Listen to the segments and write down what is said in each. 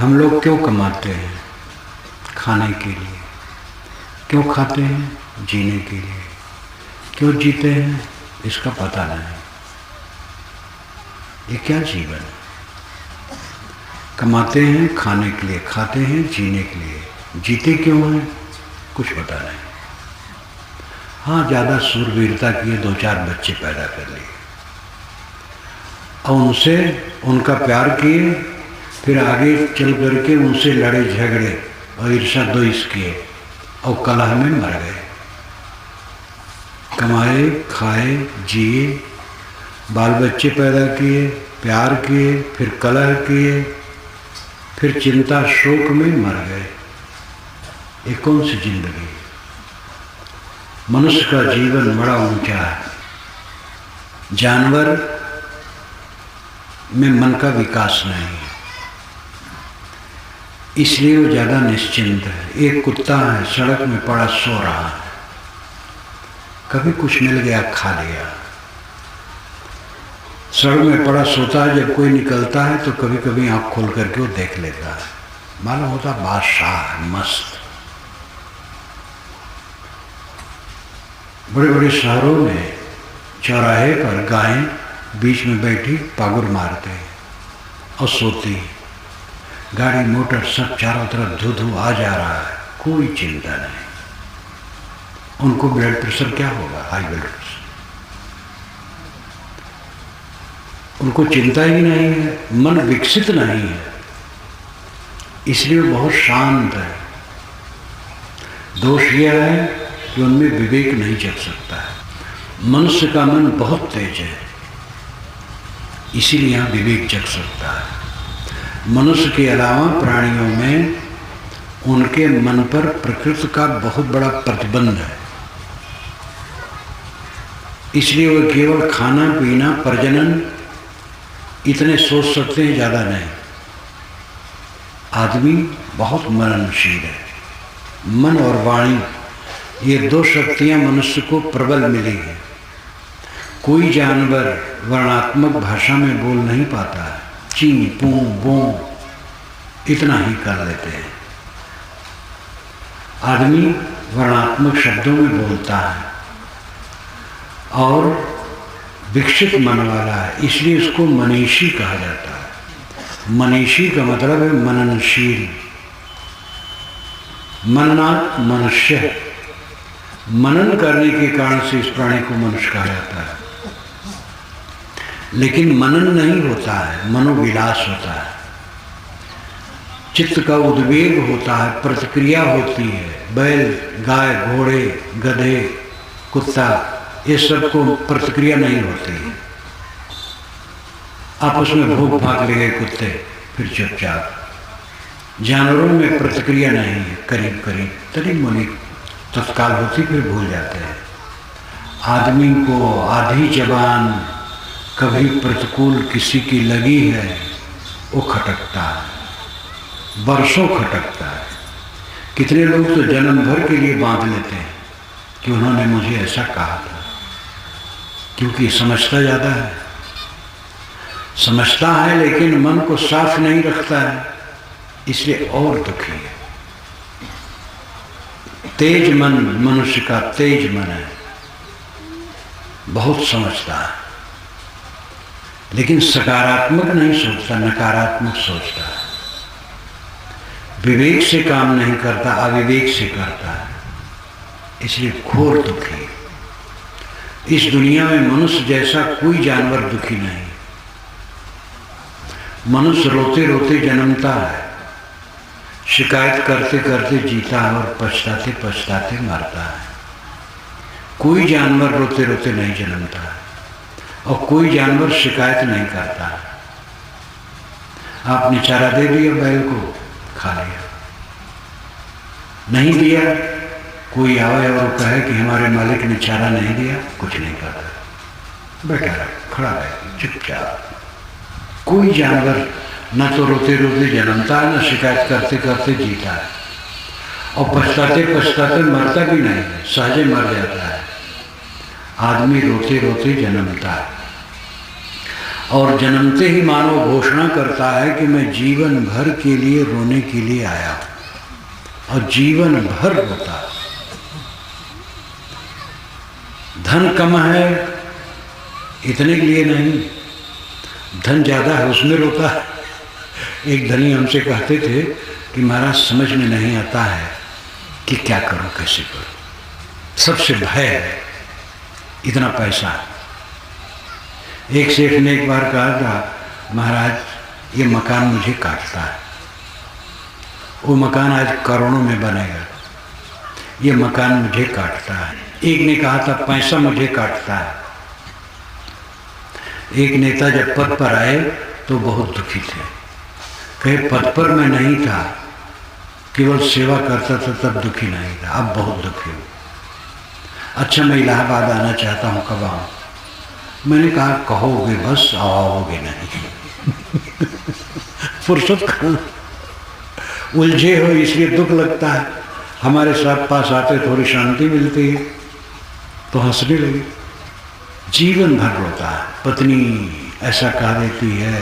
हम लोग क्यों कमाते हैं? खाने के लिए। क्यों खाते हैं? जीने के लिए। क्यों जीते हैं? इसका पता नहीं। ये क्या जीवन है? कमाते हैं खाने के लिए, खाते हैं जीने के लिए, जीते क्यों हैं? कुछ पता नहीं। हाँ, ज़्यादा शूरवीरता किए, 2-4 बच्चे पैदा कर लिए और उनसे उनका प्यार किए, फिर आगे चल करके उनसे लड़े झगड़े और ईर्ष्या द्वेष किए और कलह में मर गए। कमाए, खाए, जिए, बाल बच्चे पैदा किए, प्यार किए, फिर कलह किए, फिर चिंता शोक में मर गए। ये कौन सी जिंदगी? मनुष्य का जीवन बड़ा ऊंचा है। जानवर में मन का विकास नहीं है, इसलिए वो ज़्यादा निश्चिंत है। एक कुत्ता है, सड़क में पड़ा सो रहा है, कभी कुछ मिल गया खा लिया। सड़क में पड़ा सोता है, जब कोई निकलता है तो कभी कभी आँख खोल करके वो देख लेता है, मालूम होता बादशाह मस्त। बड़े बड़े शहरों में चौराहे पर गायें बीच में बैठी पागुर मारते और सोती। गाड़ी मोटर सब चारों तरफ धू धू आ जा रहा है, कोई चिंता नहीं। उनको ब्लड प्रेशर क्या होगा? High blood pressure. उनको चिंता ही नहीं है, मन विकसित नहीं है, इसलिए बहुत शांत है। दोष यह है कि उनमें विवेक नहीं जग सकता है। मनुष्य का मन बहुत तेज है, इसीलिए यहाँ विवेक जग सकता है। मनुष्य के अलावा प्राणियों में उनके मन पर प्रकृति का बहुत बड़ा प्रतिबंध है, इसलिए वो केवल खाना पीना प्रजनन इतने सोच सकते हैं, ज़्यादा नहीं। आदमी बहुत मननशील है। मन और वाणी, ये 2 शक्तियाँ मनुष्य को प्रबल मिली है। कोई जानवर वर्णात्मक भाषा में बोल नहीं पाता है, ची पू बो इतना ही कर लेते हैं। आदमी वर्णात्मक शब्दों में बोलता है और विकसित मन वाला है, इसलिए इसको मनीषी कहा जाता है। मनीषी का मतलब है मननशील। मननात् मनुष्य, मनन करने के कारण से इस प्राणी को मनुष्य कहा जाता है। लेकिन मनन नहीं होता है, मनोविलास होता है। चित्त का उद्वेग होता है, प्रतिक्रिया होती है। बैल, गाय, घोड़े, गधे, कुत्ता, ये सब को प्रतिक्रिया नहीं होती है। आपस में भूख भाग ले गए कुत्ते, फिर चुपचाप। जानवरों में प्रतिक्रिया नहीं है, करीब करीब तनी मुनी तत्काल होती, फिर भूल जाते हैं। आदमी को आधी जबान कभी प्रतिकूल किसी की लगी है, वो खटकता है, बरसों खटकता है। कितने लोग तो जन्म भर के लिए बांध लेते हैं कि उन्होंने मुझे ऐसा कहा था, क्योंकि समझता ज़्यादा है। समझता है लेकिन मन को साफ नहीं रखता है, इसलिए और दुखी है। तेज मन मनुष्य का तेज मन है, बहुत समझता है, लेकिन सकारात्मक नहीं सोचता, नकारात्मक सोचता है। विवेक से काम नहीं करता, अविवेक से करता है, इसलिए घोर दुखी। इस दुनिया में मनुष्य जैसा कोई जानवर दुखी नहीं। मनुष्य रोते रोते जन्मता है, शिकायत करते करते जीता है और पछताते पछताते मरता है। कोई जानवर रोते रोते नहीं जन्मता है और कोई जानवर शिकायत नहीं करता है। आपने चारा दे दिया बैल को, खा लिया। नहीं दिया, कोई आवे और कहे कि हमारे मालिक ने चारा नहीं दिया, कुछ नहीं करता, बैठा रहा, खड़ा रहे चुपचाप। कोई जानवर न तो रोते रोते जन्मता है, न शिकायत करते करते जीता है, और पछताते पछताते मरता भी नहीं है, सहजे मर जाता है। आदमी रोते रोते जन्मता है और जन्मते ही मानव घोषणा करता है कि मैं जीवन भर के लिए रोने के लिए आया हूं, और जीवन भर रोता है। धन कम है इतने के लिए नहीं, धन ज़्यादा है उसमें रोता है। एक धनी हमसे कहते थे कि महाराज समझ में नहीं आता है कि क्या करूं कैसे करूं, सबसे भय है, इतना पैसा है। एक सेठ ने एक बार कहा था महाराज ये मकान मुझे काटता है, वो मकान आज करोड़ों में बनेगा, ये मकान मुझे काटता है। एक ने कहा था पैसा मुझे काटता है। एक नेता जब पद पर आए तो बहुत दुखी थे, कहे पद पर मैं नहीं था, केवल सेवा करता था तब दुखी नहीं था, अब बहुत दुखी हूँ। अच्छा मैं इलाहाबाद आना चाहता हूँ, कब आऊँ? मैंने कहा कहोगे बस, आओगे नहीं। फुर्सत कहाँ, उलझे हो इसलिए दुख लगता है। हमारे साथ पास आते थोड़ी शांति मिलती है तो हंसने लगे। जीवन भर रोता है, पत्नी ऐसा कह देती है,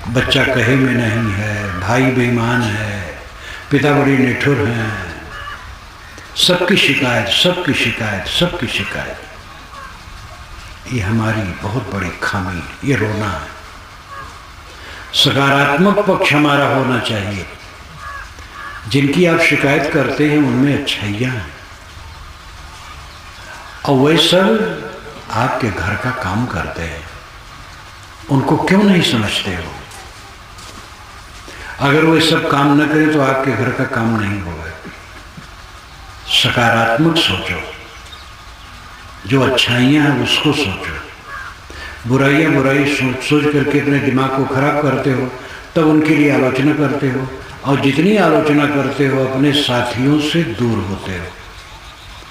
बच्चा कहे में नहीं है, भाई बेईमान है, पिता बड़ी निठुर हैं, सबकी शिकायत सबकी शिकायत सबकी शिकायत। ये हमारी बहुत बड़ी खामी, ये रोना है। सकारात्मक पक्ष हमारा होना चाहिए। जिनकी आप शिकायत करते हैं उनमें अच्छाइयाँ हैं, और वे सब आपके घर का काम करते हैं, उनको क्यों नहीं समझते हो? अगर वे सब काम न करें तो आपके घर का काम नहीं होगा। सकारात्मक सोचो, जो अच्छाइयाँ हैं उसको सोचो। बुराइयाँ बुराई सोच सोच करके अपने दिमाग को खराब करते हो, तब उनके लिए आलोचना करते हो, और जितनी आलोचना करते हो अपने साथियों से दूर होते हो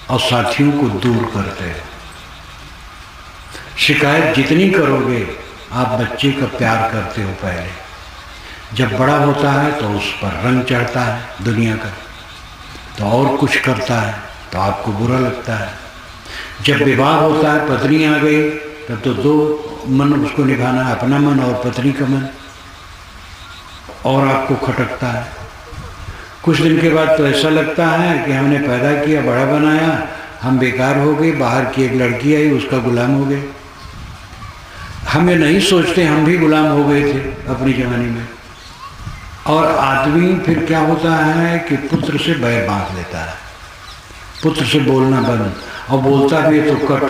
और साथियों को दूर करते हो। शिकायत जितनी करोगे, आप बच्चे का प्यार करते हो पहले, जब बड़ा होता है तो उस पर रंग चढ़ता है दुनिया का, तो और कुछ करता है तो आपको बुरा लगता है। जब विवाह होता है, पत्नी आ गई, तब तो दो मन उसको निभाना है, अपना मन और पत्नी का मन, और आपको खटकता है। कुछ दिन के बाद तो ऐसा लगता है कि हमने पैदा किया, बड़ा बनाया, हम बेकार हो गए, बाहर की एक लड़की आई उसका गुलाम हो गए। हमें नहीं सोचते हम भी गुलाम हो गए थे अपनी जवानी में। और आदमी फिर क्या होता है कि पुत्र से बैर बांध लेता है, पुत्र से बोलना बंद, और बोलता भी है तो कट।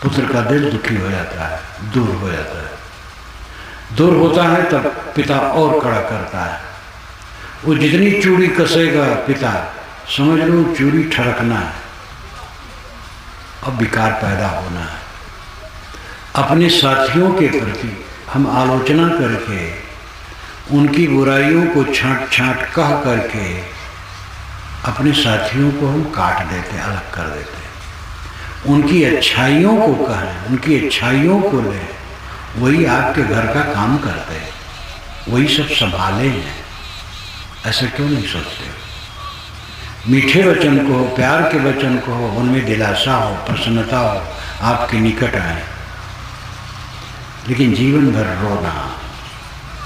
पुत्र का दिल दुखी हो जाता है, दूर हो जाता है। दूर होता है तब पिता और कड़ा करता है। वो जितनी चूड़ी कसेगा पिता, समझ लो चूड़ी ठड़कना है, अब विकार पैदा होना है। अपने साथियों के प्रति हम आलोचना करके, उनकी बुराइयों को छांट छांट कह करके अपने साथियों को हम काट देते, अलग कर देते। उनकी अच्छाइयों को कहें, उनकी अच्छाइयों को लें, वही आपके घर का काम करते हैं, वही सब संभाले हैं। ऐसा क्यों नहीं सोचते? मीठे वचन को, प्यार के वचन को, उनमें दिलासा हो, प्रसन्नता हो, आपके निकट आए। लेकिन जीवन भर रोना,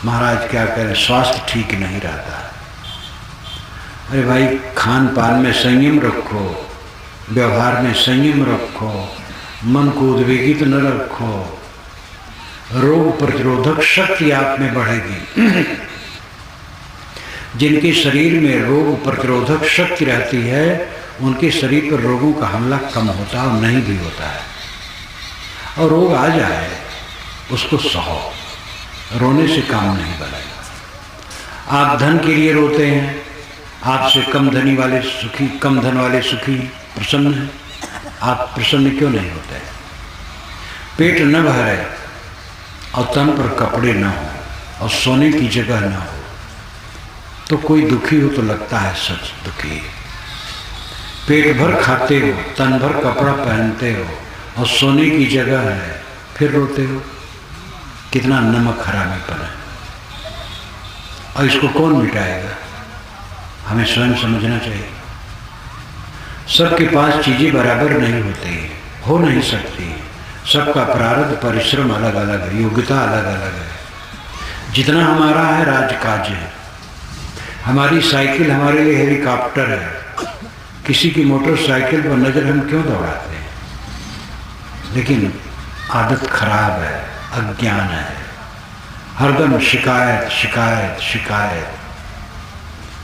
महाराज क्या करें, स्वास्थ्य ठीक नहीं रहता। अरे भाई, खान पान में संयम रखो, व्यवहार में संयम रखो, मन को उद्वेगित न रखो, रोग प्रतिरोधक शक्ति आप में बढ़ेगी। जिनके शरीर में रोग प्रतिरोधक शक्ति रहती है, उनके शरीर पर रोगों का हमला कम होता है और नहीं भी होता है। और रोग आ जाए उसको सहो, रोने से काम नहीं बनेगा। आप धन के लिए रोते हैं, आपसे कम धनी वाले सुखी, कम धन वाले सुखी प्रसन्न हैं, आप प्रसन्न क्यों नहीं होते? पेट न भरे और तन पर कपड़े न हो और सोने की जगह न हो, तो कोई दुखी हो तो लगता है सच दुखी। पेट भर खाते हो, तन भर कपड़ा पहनते हो और सोने की जगह है, फिर रोते हो। कितना नमक हरामीपन है, और इसको कौन मिटाएगा? हमें स्वयं समझना चाहिए। सबके पास चीज़ें बराबर नहीं होती, हो नहीं सकती। सबका प्रारब्ध परिश्रम अलग अलग है, योग्यता अलग अलग है। जितना हमारा है राजकाज है, हमारी साइकिल हमारे लिए हेलीकॉप्टर है, किसी की मोटरसाइकिल पर नजर हम क्यों दौड़ाते हैं? लेकिन आदत खराब है, अज्ञान है, हरदम शिकायत शिकायत शिकायत,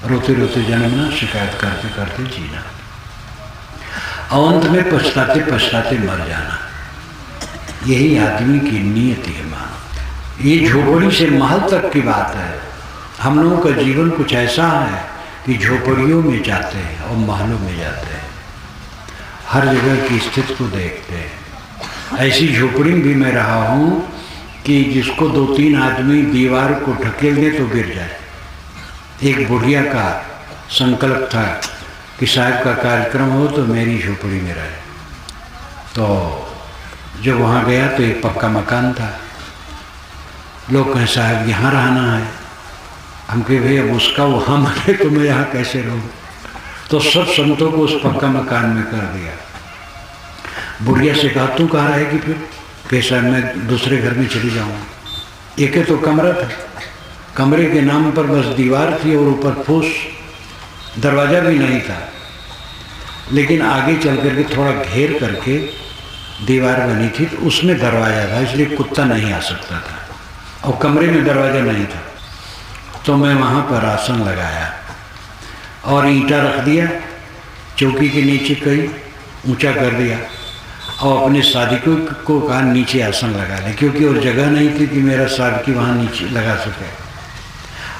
रोते रोते जन्मना, शिकायत करते करते जीना, अंत में पछताते पछताते मर जाना। यही आदमी की नियति है मानो। ये झोपड़ी से महल तक की बात है। हम लोगों का जीवन कुछ ऐसा है कि झोपड़ियों में जाते हैं और महलों में जाते हैं, हर जगह की स्थिति को देखते हैं। ऐसी झोपड़ी भी मैं रहा हूँ कि जिसको 2-3 आदमी दीवार को ढकेल दे तो गिर जाए। एक बुढ़िया का संकल्प था कि साहब का कार्यक्रम हो तो मेरी झोपड़ी में रहे। तो जब वहाँ गया तो एक पक्का मकान था। लोग कहें साहब यहाँ रहना है। हम कहे भाई अब उसका वहाँ मरे तो मैं यहाँ कैसे रहूँ? तो सब संतों को उस पक्का मकान में कर दिया। बुढ़िया से कहा तू कहाँ रहेगी फिर? कैसा मैं दूसरे घर में चली जाऊँ। एक तो कमरा था, कमरे के नाम पर बस दीवार थी और ऊपर फूस, दरवाज़ा भी नहीं था। लेकिन आगे चल करके थोड़ा घेर करके दीवार बनी थी, तो उसमें दरवाज़ा था, इसलिए कुत्ता नहीं आ सकता था, और कमरे में दरवाज़ा नहीं था। तो मैं वहाँ पर आसन लगाया और ईंटा रख दिया, चौकी के नीचे कई ऊंचा कर दिया, और अपने साधिकों को कहा नीचे आसन लगा ले, क्योंकि और जगह नहीं थी कि मेरा साधकी वहाँ नीचे लगा सके।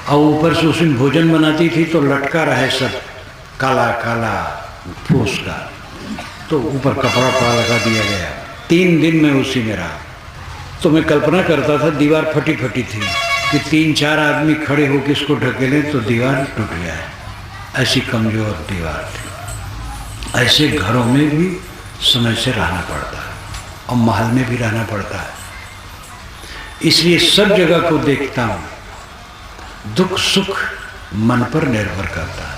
और ऊपर से उसमें भोजन बनाती थी तो लटका रहे सब काला काला फूस का, तो ऊपर कपड़ा पड़ा लगा दिया गया। 3 दिन में उसी में रहा। तो मैं कल्पना करता था दीवार फटी फटी थी कि 3-4 आदमी खड़े होकर इसको ढकेलें तो दीवार टूट जाए, ऐसी कमजोर दीवार थी। ऐसे घरों में भी समय से रहना पड़ता है और महल में भी रहना पड़ता है। इसलिए सब जगह को देखता हूँ, दुख सुख मन पर निर्भर करता है।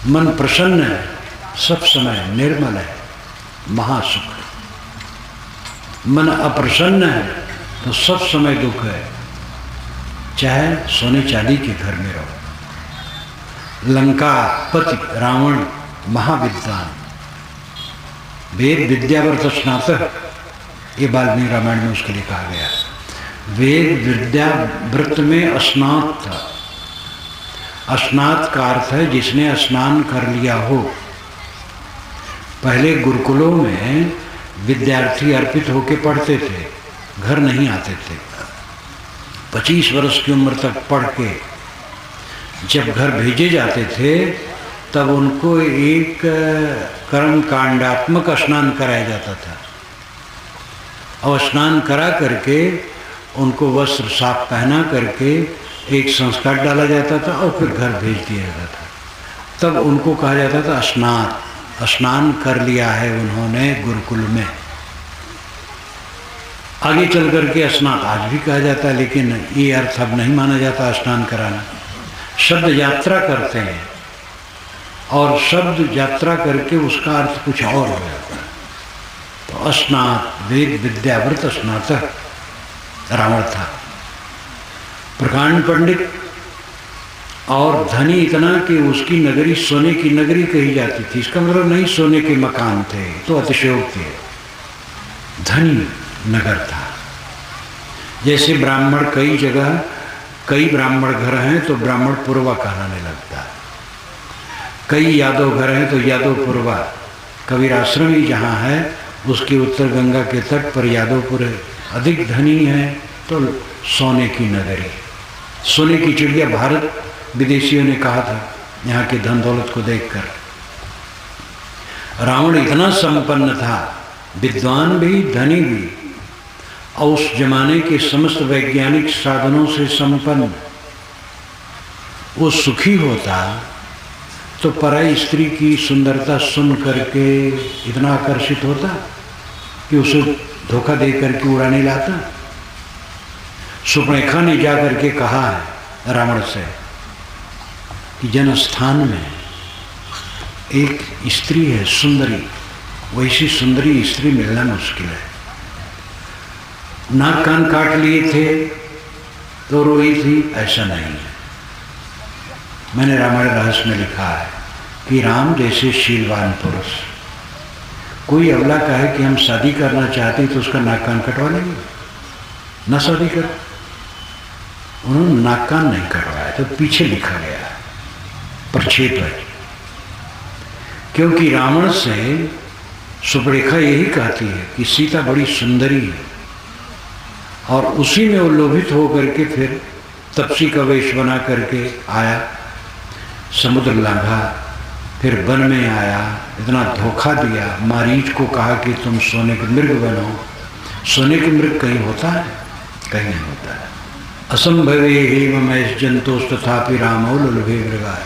मन प्रसन्न है, सब समय निर्मल है, महासुख। मन अप्रसन्न है तो सब समय दुख है, चाहे सोने चांदी के घर में रहो। लंका पति रावण महाविद्वान, वेद विद्याव्रत स्नातक, ये वाल्मीकि रामायण में उसके लिए कहा गया। वेद विद्या व्रत में स्नात था। स्नात का अर्थ है जिसने स्नान कर लिया हो। पहले गुरुकुलों में विद्यार्थी अर्पित होकर पढ़ते थे, घर नहीं आते थे। 25 वर्ष की उम्र तक पढ़ के जब घर भेजे जाते थे तब उनको एक कर्म कांडात्मक स्नान कराया जाता था, और स्नान करा करके उनको वस्त्र साफ पहना करके एक संस्कार डाला जाता था और फिर घर भेज दिया जाता था। तब उनको कहा जाता था स्नात, स्नान कर लिया है उन्होंने गुरुकुल में। आगे चल करके स्नात आज भी कहा जाता है, लेकिन ये अर्थ अब नहीं माना जाता स्नान कराना। शब्द यात्रा करते हैं और शब्द यात्रा करके उसका अर्थ कुछ और हो जाता है। तो स्नात, वेद विद्याव्रत स्नातक रावण था, प्रकांड पंडित और धनी इतना कि उसकी नगरी सोने की नगरी कही जाती थी। इसका मतलब नहीं सोने के मकान थे, तो अतिशयोक्ति है, धनी नगर था। जैसे ब्राह्मण कई जगह कई ब्राह्मण घर हैं तो ब्राह्मण पुरवा कहलाने लगता है, कई यादव घर हैं तो यादवपुरवा। कबीर आश्रम ही जहाँ है उसके उत्तर गंगा के तट पर यादवपुर है। अधिक धनी है तो सोने की नगरी, सोने की चिड़िया भारत विदेशियों ने कहा था यहाँ के धन दौलत को देखकर। रावण इतना संपन्न था, विद्वान भी धनी भी, और उस जमाने के समस्त वैज्ञानिक साधनों से संपन्न। वो सुखी होता तो पराई स्त्री की सुंदरता सुन करके इतना आकर्षित होता कि उसे धोखा दे करके उड़ाने लाता। सुपर्णखा ने जा करके कहा है रावण से कि जनस्थान में एक स्त्री है सुंदरी, वैसी सुंदरी स्त्री मिलना मुश्किल है। नाक कान काट लिए थे तो रोई थी, ऐसा नहीं है। मैंने रामायण रहस्य में लिखा है कि राम जैसे शीलवान पुरुष, कोई अगला कहे कि हम शादी करना चाहते तो उसका नाक कान कटवा लेंगे, ना शादी कर। उन्होंने नाक कान नहीं कटवाया, तो पीछे लिखा गया है प्रक्षेप है, क्योंकि रावण से सुपरेखा यही कहती है कि सीता बड़ी सुंदरी है, और उसी में वो लोभित होकर के फिर तपसी का वेश बना करके आया, समुद्र लांघा, फिर वन में आया, इतना धोखा दिया, मारीच को कहा कि तुम सोने के मृग बनो। सोने के मृग कहीं होता है? कहीं नहीं होता है। असंभवे हेममय जंतोष तथापि रामो लुलभे मृगाय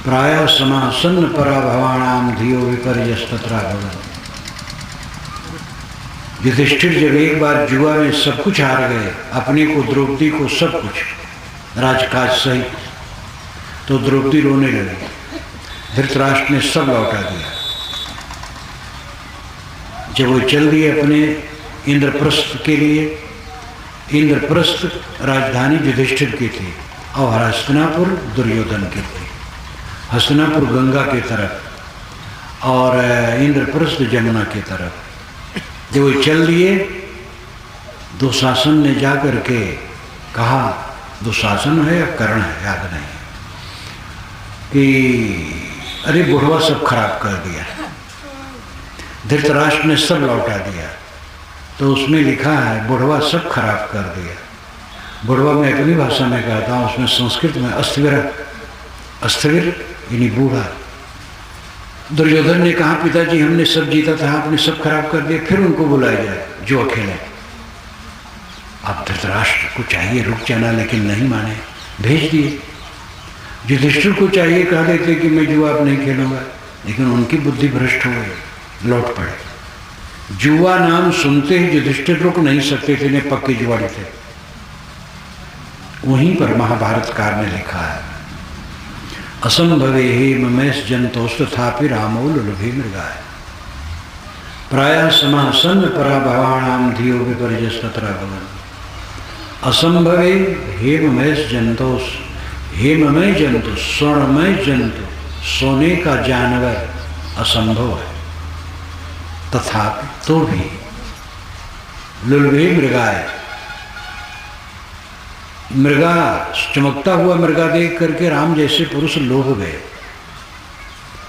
प्रायः समासन्न पराभवाणाम धियो विपर्यस्तत्रा भवन। युधिष्ठिर जब एक बार जुआ में सब कुछ हार गए, अपने को, द्रौपदी को, सब कुछ, राजकाज सहित, तो द्रौपदी रोने लगी। धृतराष्ट्र ने सब लौटा दिया। जब वो चल दिए अपने इंद्रप्रस्थ के लिए, इंद्रप्रस्थ राजधानी युधिष्ठिर की थी और हस्तिनापुर दुर्योधन की थी। हस्तिनापुर गंगा की तरफ और इंद्रप्रस्थ जमुना की तरफ। जब वो चल दिए, दुशासन ने जा कर के कहा, दुशासन है या कर्ण है याद नहीं, कि अरे बुढ़वा सब खराब कर दिया। धृतराष्ट्र ने सब लौटा दिया, तो उसमें लिखा है बुढ़वा सब खराब कर दिया। बुढ़वा मैं अपनी भाषा में कहता हूँ, उसमें संस्कृत में अस्थिविर, अस्थिविर यानी बूढ़ा। दुर्योधन ने कहा पिताजी हमने सब जीता था, आपने सब खराब कर दिया, फिर उनको बुलाया जाए जो अकेले। अब धृतराष्ट्र को चाहिए रुक जाना, लेकिन नहीं माने, भेज दिए। युधिष्ठिर को चाहिए कह देते कि मैं जुआ अब नहीं खेलूंगा, लेकिन उनकी बुद्धि भ्रष्ट हो गई, लौट पड़े। जुआ नाम सुनते ही युधिष्ठिर रुक नहीं सकते थे, ने पक्के जुआड़ी थे। वहीं पर महाभारतकार ने लिखा है, असंभवे हेममय जंतोष तथापि रामो लुलभे मृगाय प्रायः समासन्न पराभवाणाम धियो विपर्यस्तत्रा भवन। असंभवे हेममय जंतोष, हेममय जंतु, स्वर्णमय जंतु, सोने का जानवर असंभव है, तथापि तो भी लुलभे मृगाय, मृगा, चमकता हुआ मृगा देख करके राम जैसे पुरुष लोभ गए।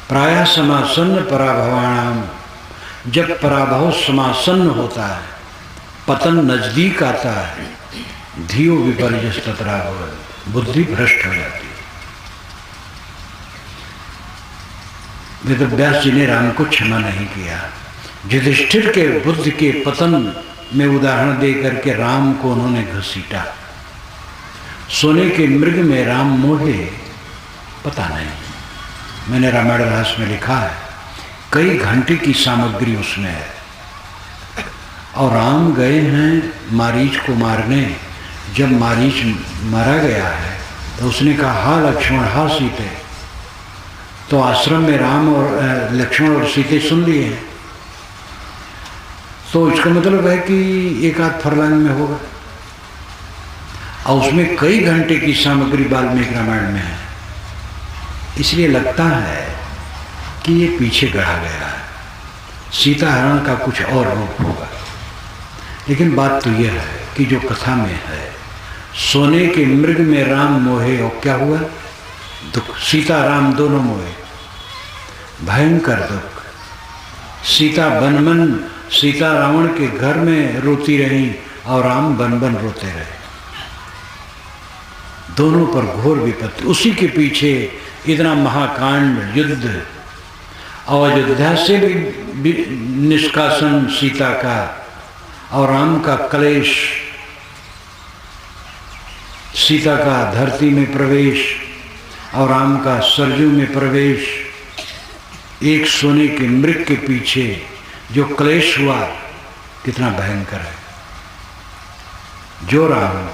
प्रायः समासन्न पराभवाणाम, जब पराभव समासन्न होता है, पतन नजदीक आता है, धियो विपर्यस्तत्रा भवन, बुद्धि भ्रष्ट हो जाती है। वेदव्यास जी ने राम को क्षमा नहीं किया। युधिष्ठिर के बुद्धि के पतन में उदाहरण दे करके राम को उन्होंने घसीटा। सोने के मृग में राम मोहे, पता नहीं, मैंने रामायण रहस्य में लिखा है कई घंटे की सामग्री उसमें है, और राम गए हैं मारीच को मारने। जब मारीच मारा गया है तो उसने कहा हा लक्ष्मण हा सीते, तो आश्रम में राम और लक्ष्मण और सीते सुन लिए हैं, तो इसका मतलब है कि एक आध फरलांग में होगा। और उसमें कई घंटे की सामग्री वाल्मीकि रामायण में है, इसलिए लगता है कि ये पीछे गढ़ा गया है, सीता हरण का कुछ और रूप होगा। लेकिन बात तो यह है कि जो कथा में है, सोने के मृग में राम मोहे, और क्या हुआ? दुख। सीता राम दोनों मोहे, भयंकर दुख। सीता बन सीता रावण के घर में रोती रही और राम बन बन रोते रहे। दोनों पर घोर विपत्ति। उसी के पीछे इतना महाकांड, युद्ध, और अयोध्या से भी निष्कासन सीता का, और राम का क्लेश, सीता का धरती में प्रवेश और राम का सरजू में प्रवेश। एक सोने के मृग के पीछे जो क्लेश हुआ कितना भयंकर है। जो राम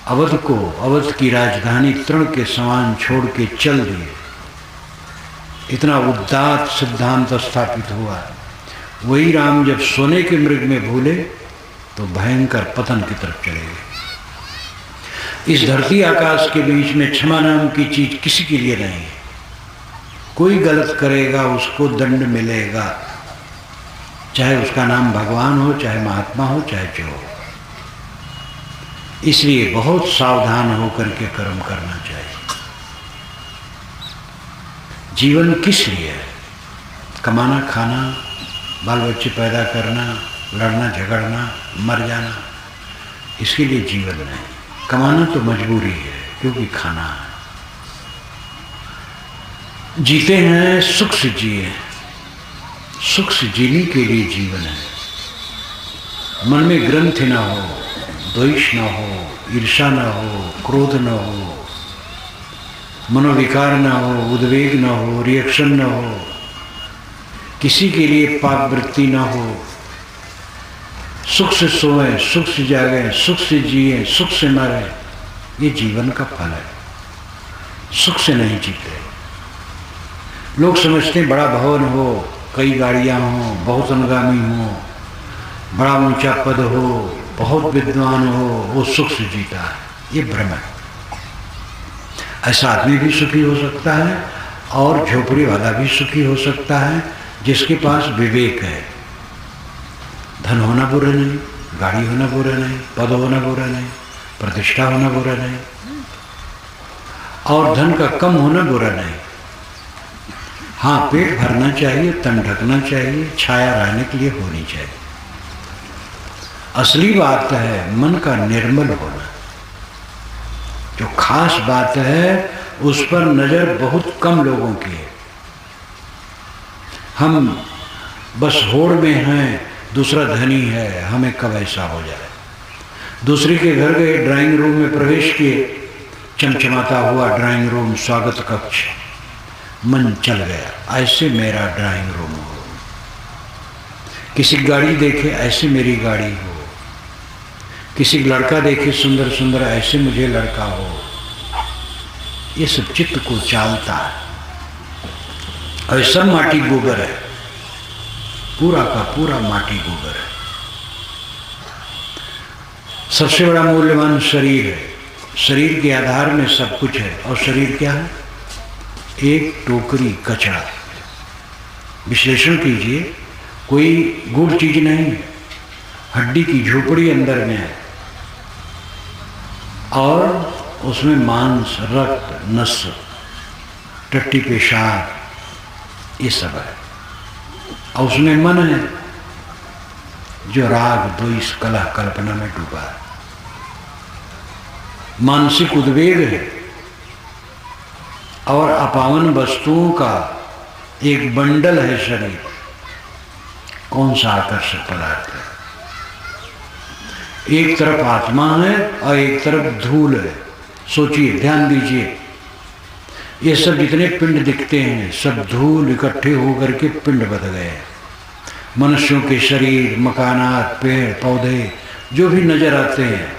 अवध को, अवध की राजधानी तृण के समान छोड़ के चल दिए, इतना उदात्त सिद्धांत स्थापित हुआ। वही राम जब सोने के मृग में भूले तो भयंकर पतन की तरफ चलेंगे। इस धरती आकाश के बीच में क्षमा नाम की चीज किसी के लिए नहीं है। कोई गलत करेगा उसको दंड मिलेगा, चाहे उसका नाम भगवान हो, चाहे महात्मा हो, चाहे जो हो। इसलिए बहुत सावधान होकर के कर्म करना चाहिए। जीवन किस लिए है? कमाना, खाना, बाल बच्चे पैदा करना, लड़ना झगड़ना, मर जाना, इसके लिए जीवन नहीं। कमाना तो मजबूरी है क्योंकि खाना है। जीते हैं सुख से जिए, सुख से जीने के लिए जीवन है। मन में ग्रंथ न हो, द्वेष न हो, ईर्षा न हो, क्रोध न हो, मनोविकार न हो, उद्वेग न हो, रिएक्शन न हो, किसी के लिए पाप वृत्ति न हो। सुख से सोएं, सुख से जागें, सुख से जिए, सुख से मरें, ये जीवन का फल है। सुख से नहीं जीते। लोग समझते हैं बड़ा भवन हो, कई गाड़ियां हो, बहुत अनुगामी हो, बड़ा ऊंचा पद हो, बहुत विद्वान हो, वो सुख से जीता है। ये भ्रम है। ऐसा आदमी भी सुखी हो सकता है और झोपड़ी वाला भी सुखी हो सकता है, जिसके पास विवेक है। धन होना बुरा नहीं, गाड़ी होना बुरा नहीं, पद होना बुरा नहीं, प्रतिष्ठा होना बुरा नहीं, और धन का कम होना बुरा नहीं। हाँ, पेट भरना चाहिए, तन ढकना चाहिए, छाया रहने के लिए होनी चाहिए। असली बात है मन का निर्मल होना। जो खास बात है उस पर नजर बहुत कम लोगों की है। हम बस होड़ में हैं, दूसरा धनी है, हमें कब ऐसा हो जाए। दूसरे के घर गए, ड्राइंग रूम में प्रवेश किए, चमचमाता हुआ ड्राइंग रूम, स्वागत कक्ष, मन चल गया, ऐसे मेरा ड्राइंग रूम हो। किसी गाड़ी देखे, ऐसे मेरी गाड़ी हो। किसी लड़का देखे सुंदर सुंदर, ऐसे मुझे लड़का हो। ये सब चित्त को चालता है। ऐसा माटी गोबर है, पूरा का पूरा माटी गोबर है। सबसे बड़ा मूल्यवान शरीर है। शरीर के आधार में सब कुछ है। और शरीर क्या है? एक टोकरी कचरा। विश्लेषण कीजिए, कोई गूढ़ चीज नहीं है। हड्डी की झोपड़ी अंदर में है और उसमें मांस, रक्त, नस, टट्टी, पेशाब, ये सब है। और उसमें मन है जो राग, द्वेष, कलह, कल्पना में डूबा है। मानसिक उद्वेग है और अपावन वस्तुओं का एक बंडल है शरीर। कौन सा आकर्षक पदार्थ है? एक तरफ आत्मा है और एक तरफ धूल है। सोचिए, ध्यान दीजिए, ये सब जितने पिंड दिखते हैं सब धूल इकट्ठे होकर के पिंड बन गए हैं। मनुष्यों के शरीर, मकानात, पेड़ पौधे जो भी नजर आते हैं,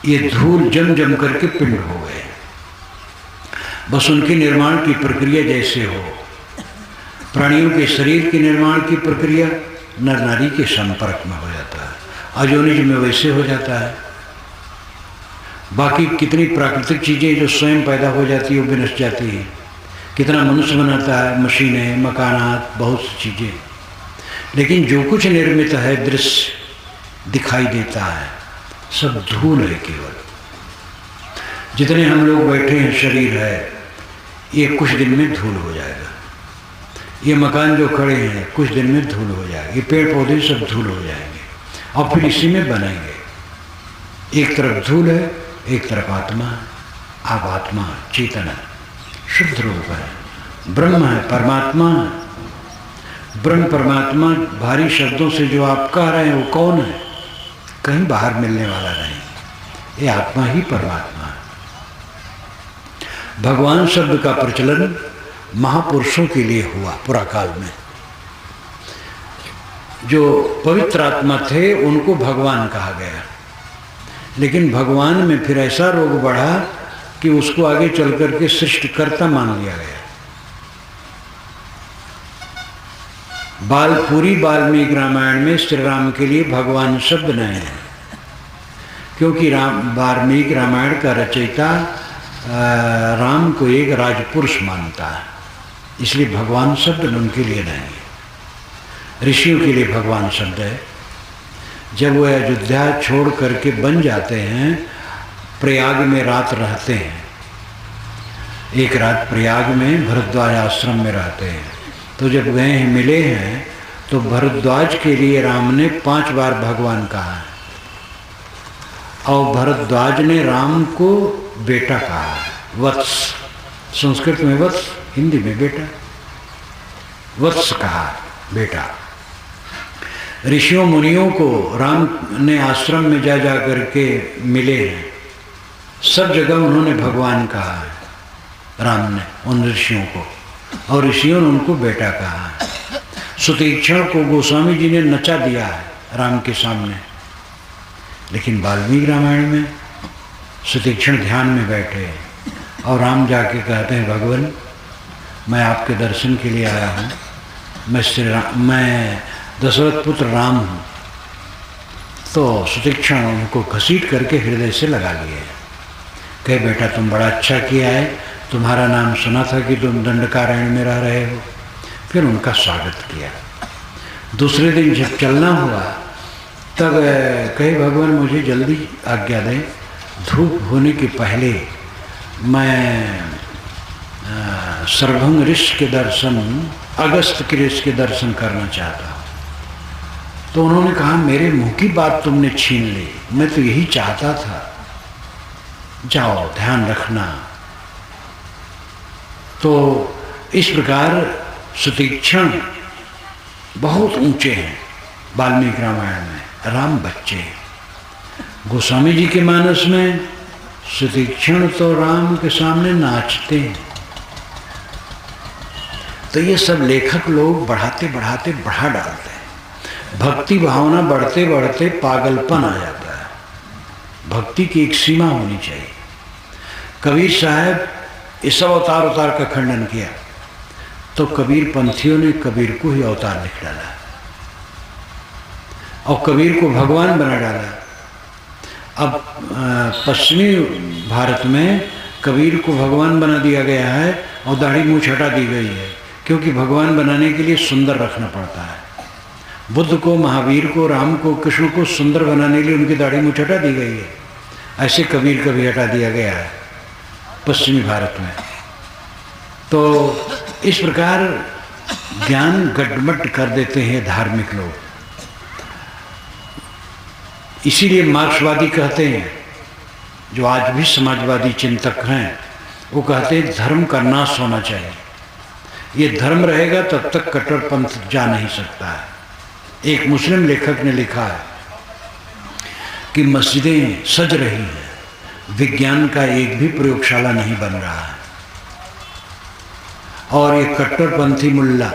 ये धूल जम जम करके पिंड हो गए। बस उनके निर्माण की प्रक्रिया जैसे हो। प्राणियों के शरीर के निर्माण की प्रक्रिया नर नारी के संपर्क में हो जाता है, अजोनिज में वैसे हो जाता है। बाकी कितनी प्राकृतिक चीज़ें जो स्वयं पैदा हो जाती है वो भी नष्ट जाती है। कितना मनुष्य बनाता है, मशीनें, मकानात, बहुत सी चीज़ें, लेकिन जो कुछ निर्मित है, दृश्य दिखाई देता है, सब धूल है केवल। जितने हम लोग बैठे हैं, शरीर है, ये कुछ दिन में धूल हो जाएगा। ये मकान जो खड़े हैं कुछ दिन में धूल हो जाएगा। ये पेड़ पौधे सब धूल हो जाएंगे और फिर इसी में बनेंगे। एक तरफ धूल है, एक तरफ आत्मा। आप आत्मा, चेतन है, शुद्ध रूप है, ब्रह्म है, परमात्मा है। ब्रह्म परमात्मा भारी शब्दों से जो आप कह रहे हैं वो कौन है? कहीं बाहर मिलने वाला नहीं, ये आत्मा ही परमात्मा है। भगवान शब्द का प्रचलन महापुरुषों के लिए हुआ पुराकाल में। जो पवित्र आत्मा थे उनको भगवान कहा गया, लेकिन भगवान में फिर ऐसा रोग बढ़ा कि उसको आगे चल करके सृष्टिकर्ता मान लिया गया। पूरी वाल्मीकि रामायण में श्री राम के लिए भगवान शब्द नहीं है, क्योंकि वाल्मीकि रामायण का रचयिता राम को एक राजपुरुष मानता है, इसलिए भगवान शब्द उनके लिए नहीं है। ऋषियों के लिए भगवान शब्द है। जब वह अयोध्या छोड़ करके बन जाते हैं, प्रयाग में रात रहते हैं, एक रात प्रयाग में भरद्वाज आश्रम में रहते हैं। तो जब गए हैं, मिले हैं, तो भरद्वाज के लिए राम ने 5 बार भगवान कहा है, और भरद्वाज ने राम को बेटा कहा है, वत्स। संस्कृत में वत्स, हिंदी में बेटा, वत्स कहा, बेटा। ऋषियों मुनियों को राम ने आश्रम में जा जा करके मिले हैं, सब जगह उन्होंने भगवान कहा है, राम ने उन ऋषियों को, और ऋषियों ने उनको बेटा कहा है। सुतीक्षण को गोस्वामी जी ने नचा दिया है राम के सामने, लेकिन वाल्मीकि रामायण में सुतीक्षण ध्यान में बैठे और राम जाके कहते हैं, भगवान मैं आपके दर्शन के लिए आया हूँ, मैं दशरथ पुत्र राम हूँ। तो सुतीक्षण उनको घसीट करके हृदय से लगा लिए, कहे बेटा तुम बड़ा अच्छा किया है, तुम्हारा नाम सुना था कि तुम दंडकारण्य में रह रहे हो। फिर उनका स्वागत किया। दूसरे दिन जब चलना हुआ तब कहे भगवान मुझे जल्दी आज्ञा दें, धूप होने के पहले मैं सर्वभंग ऋषि के दर्शन, अगस्त के ऋषि के दर्शन करना चाहता हूँ। तो उन्होंने कहा मेरे मुंह की बात तुमने छीन ली, मैं तो यही चाहता था, जाओ ध्यान रखना। तो इस प्रकार सुतीक्षण बहुत ऊंचे हैं वाल्मीकि रामायण में, राम बच्चे हैं। गोस्वामी जी के मानस में सुतीक्षण तो राम के सामने नाचते हैं। तो ये सब लेखक लोग बढ़ाते बढ़ाते बढ़ा डालते हैं। भक्ति भावना बढ़ते बढ़ते पागलपन आ जाता है। भक्ति की एक सीमा होनी चाहिए। कबीर साहब इस अवतार उतार का खंडन किया, तो कबीर पंथियों ने कबीर को ही अवतार लिख डाला और कबीर को भगवान बना डाला। अब पश्चिमी भारत में कबीर को भगवान बना दिया गया है और दाढ़ी मूछ हटा दी गई है, क्योंकि भगवान बनाने के लिए सुंदर रखना पड़ता है। बुद्ध को, महावीर को, राम को, कृष्ण को सुंदर बनाने के लिए उनकी दाढ़ी मूछ हटा दी गई है। ऐसे कबीर का भी हटा दिया गया है पश्चिमी भारत में। तो इस प्रकार ज्ञान गड़बड़ कर देते हैं धार्मिक लोग। इसीलिए मार्क्सवादी कहते हैं, जो आज भी समाजवादी चिंतक हैं, वो कहते हैं धर्म का नाश होना चाहिए। ये धर्म रहेगा तब तक कट्टरपंथ जा नहीं सकता है। एक मुस्लिम लेखक ने लिखा है कि मस्जिदें सज रही हैं, विज्ञान का एक भी प्रयोगशाला नहीं बन रहा है, और ये कट्टरपंथी मुल्ला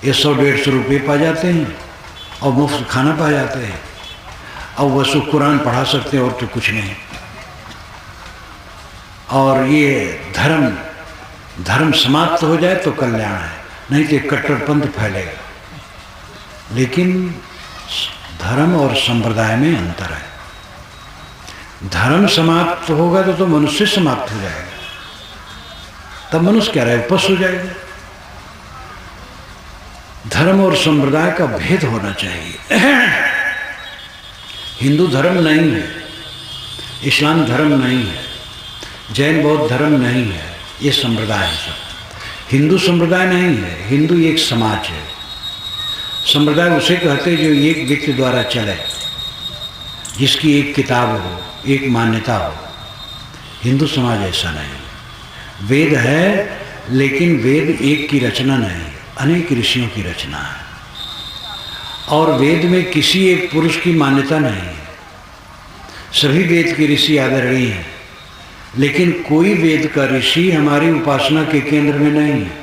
ये 100-150 रुपये पा जाते हैं और मुफ्त खाना पा जाते हैं, और वह कुरान पढ़ा सकते हैं और तो कुछ नहीं। और ये धर्म समाप्त हो जाए तो कल्याण है, नहीं तो कट्टरपंथ फैलेगा। लेकिन धर्म और संप्रदाय में अंतर है। धर्म समाप्त होगा तो मनुष्य समाप्त हो जाएगा, तब मनुष्य क्या रहेगा, पशु हो जाएगा। धर्म और संप्रदाय का भेद होना चाहिए। हिंदू धर्म नहीं है, इस्लाम धर्म नहीं है, जैन बौद्ध धर्म नहीं है, ये संप्रदाय है सब। हिंदू संप्रदाय नहीं है, हिंदू एक समाज है। संप्रदाय उसे कहते हैं जो एक व्यक्ति द्वारा चले, जिसकी एक किताब हो, एक मान्यता हो। हिंदू समाज ऐसा नहीं। वेद है, लेकिन वेद एक की रचना नहीं, अनेक ऋषियों की रचना है। और वेद में किसी एक पुरुष की मान्यता नहीं है। सभी वेद के ऋषि आदरणीय हैं, लेकिन कोई वेद का ऋषि हमारी उपासना के केंद्र में नहीं है।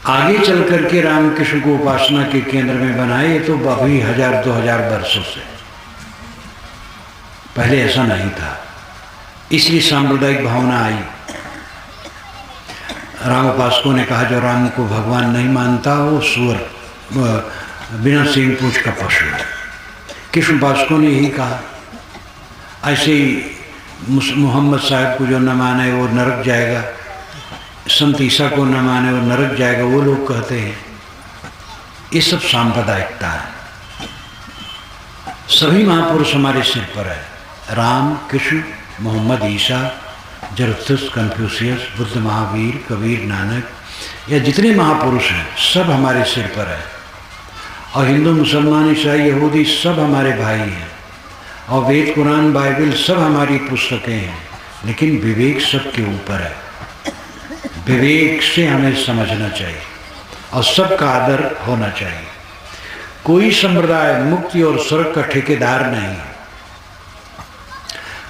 आगे चल करके रामकृष्ण को उपासना के केंद्र में बनाए, तो अभी 1000-2000 वर्षों से, पहले ऐसा नहीं था। इसलिए सांप्रदायिक भावना आई। राम उपासकों ने कहा जो राम को भगवान नहीं मानता वो सुअर बिना सींग पूंछ का पशु है। कृष्ण उपासकों ने यही कहा। ऐसे ही मोहम्मद साहब को जो न माने वो नरक जाएगा, संत ईसा को न माने वो नरक जाएगा, वो लोग कहते हैं। ये सब सांप्रदायिकता है। सभी महापुरुष हमारे सिर पर है। राम, कृष्ण, मोहम्मद, ईसा, जरथुस, कन्फ्यूशियस, बुद्ध, महावीर, कबीर, नानक, या जितने महापुरुष हैं सब हमारे सिर पर है। और हिंदू, मुसलमान, ईसाई, यहूदी सब हमारे भाई हैं। और वेद, कुरान, बाइबल सब हमारी पुस्तकें हैं। लेकिन विवेक सबके ऊपर है। विवेक से हमें समझना चाहिए और सबका आदर होना चाहिए। कोई संप्रदाय मुक्ति और स्वर्ग का ठेकेदार नहीं है।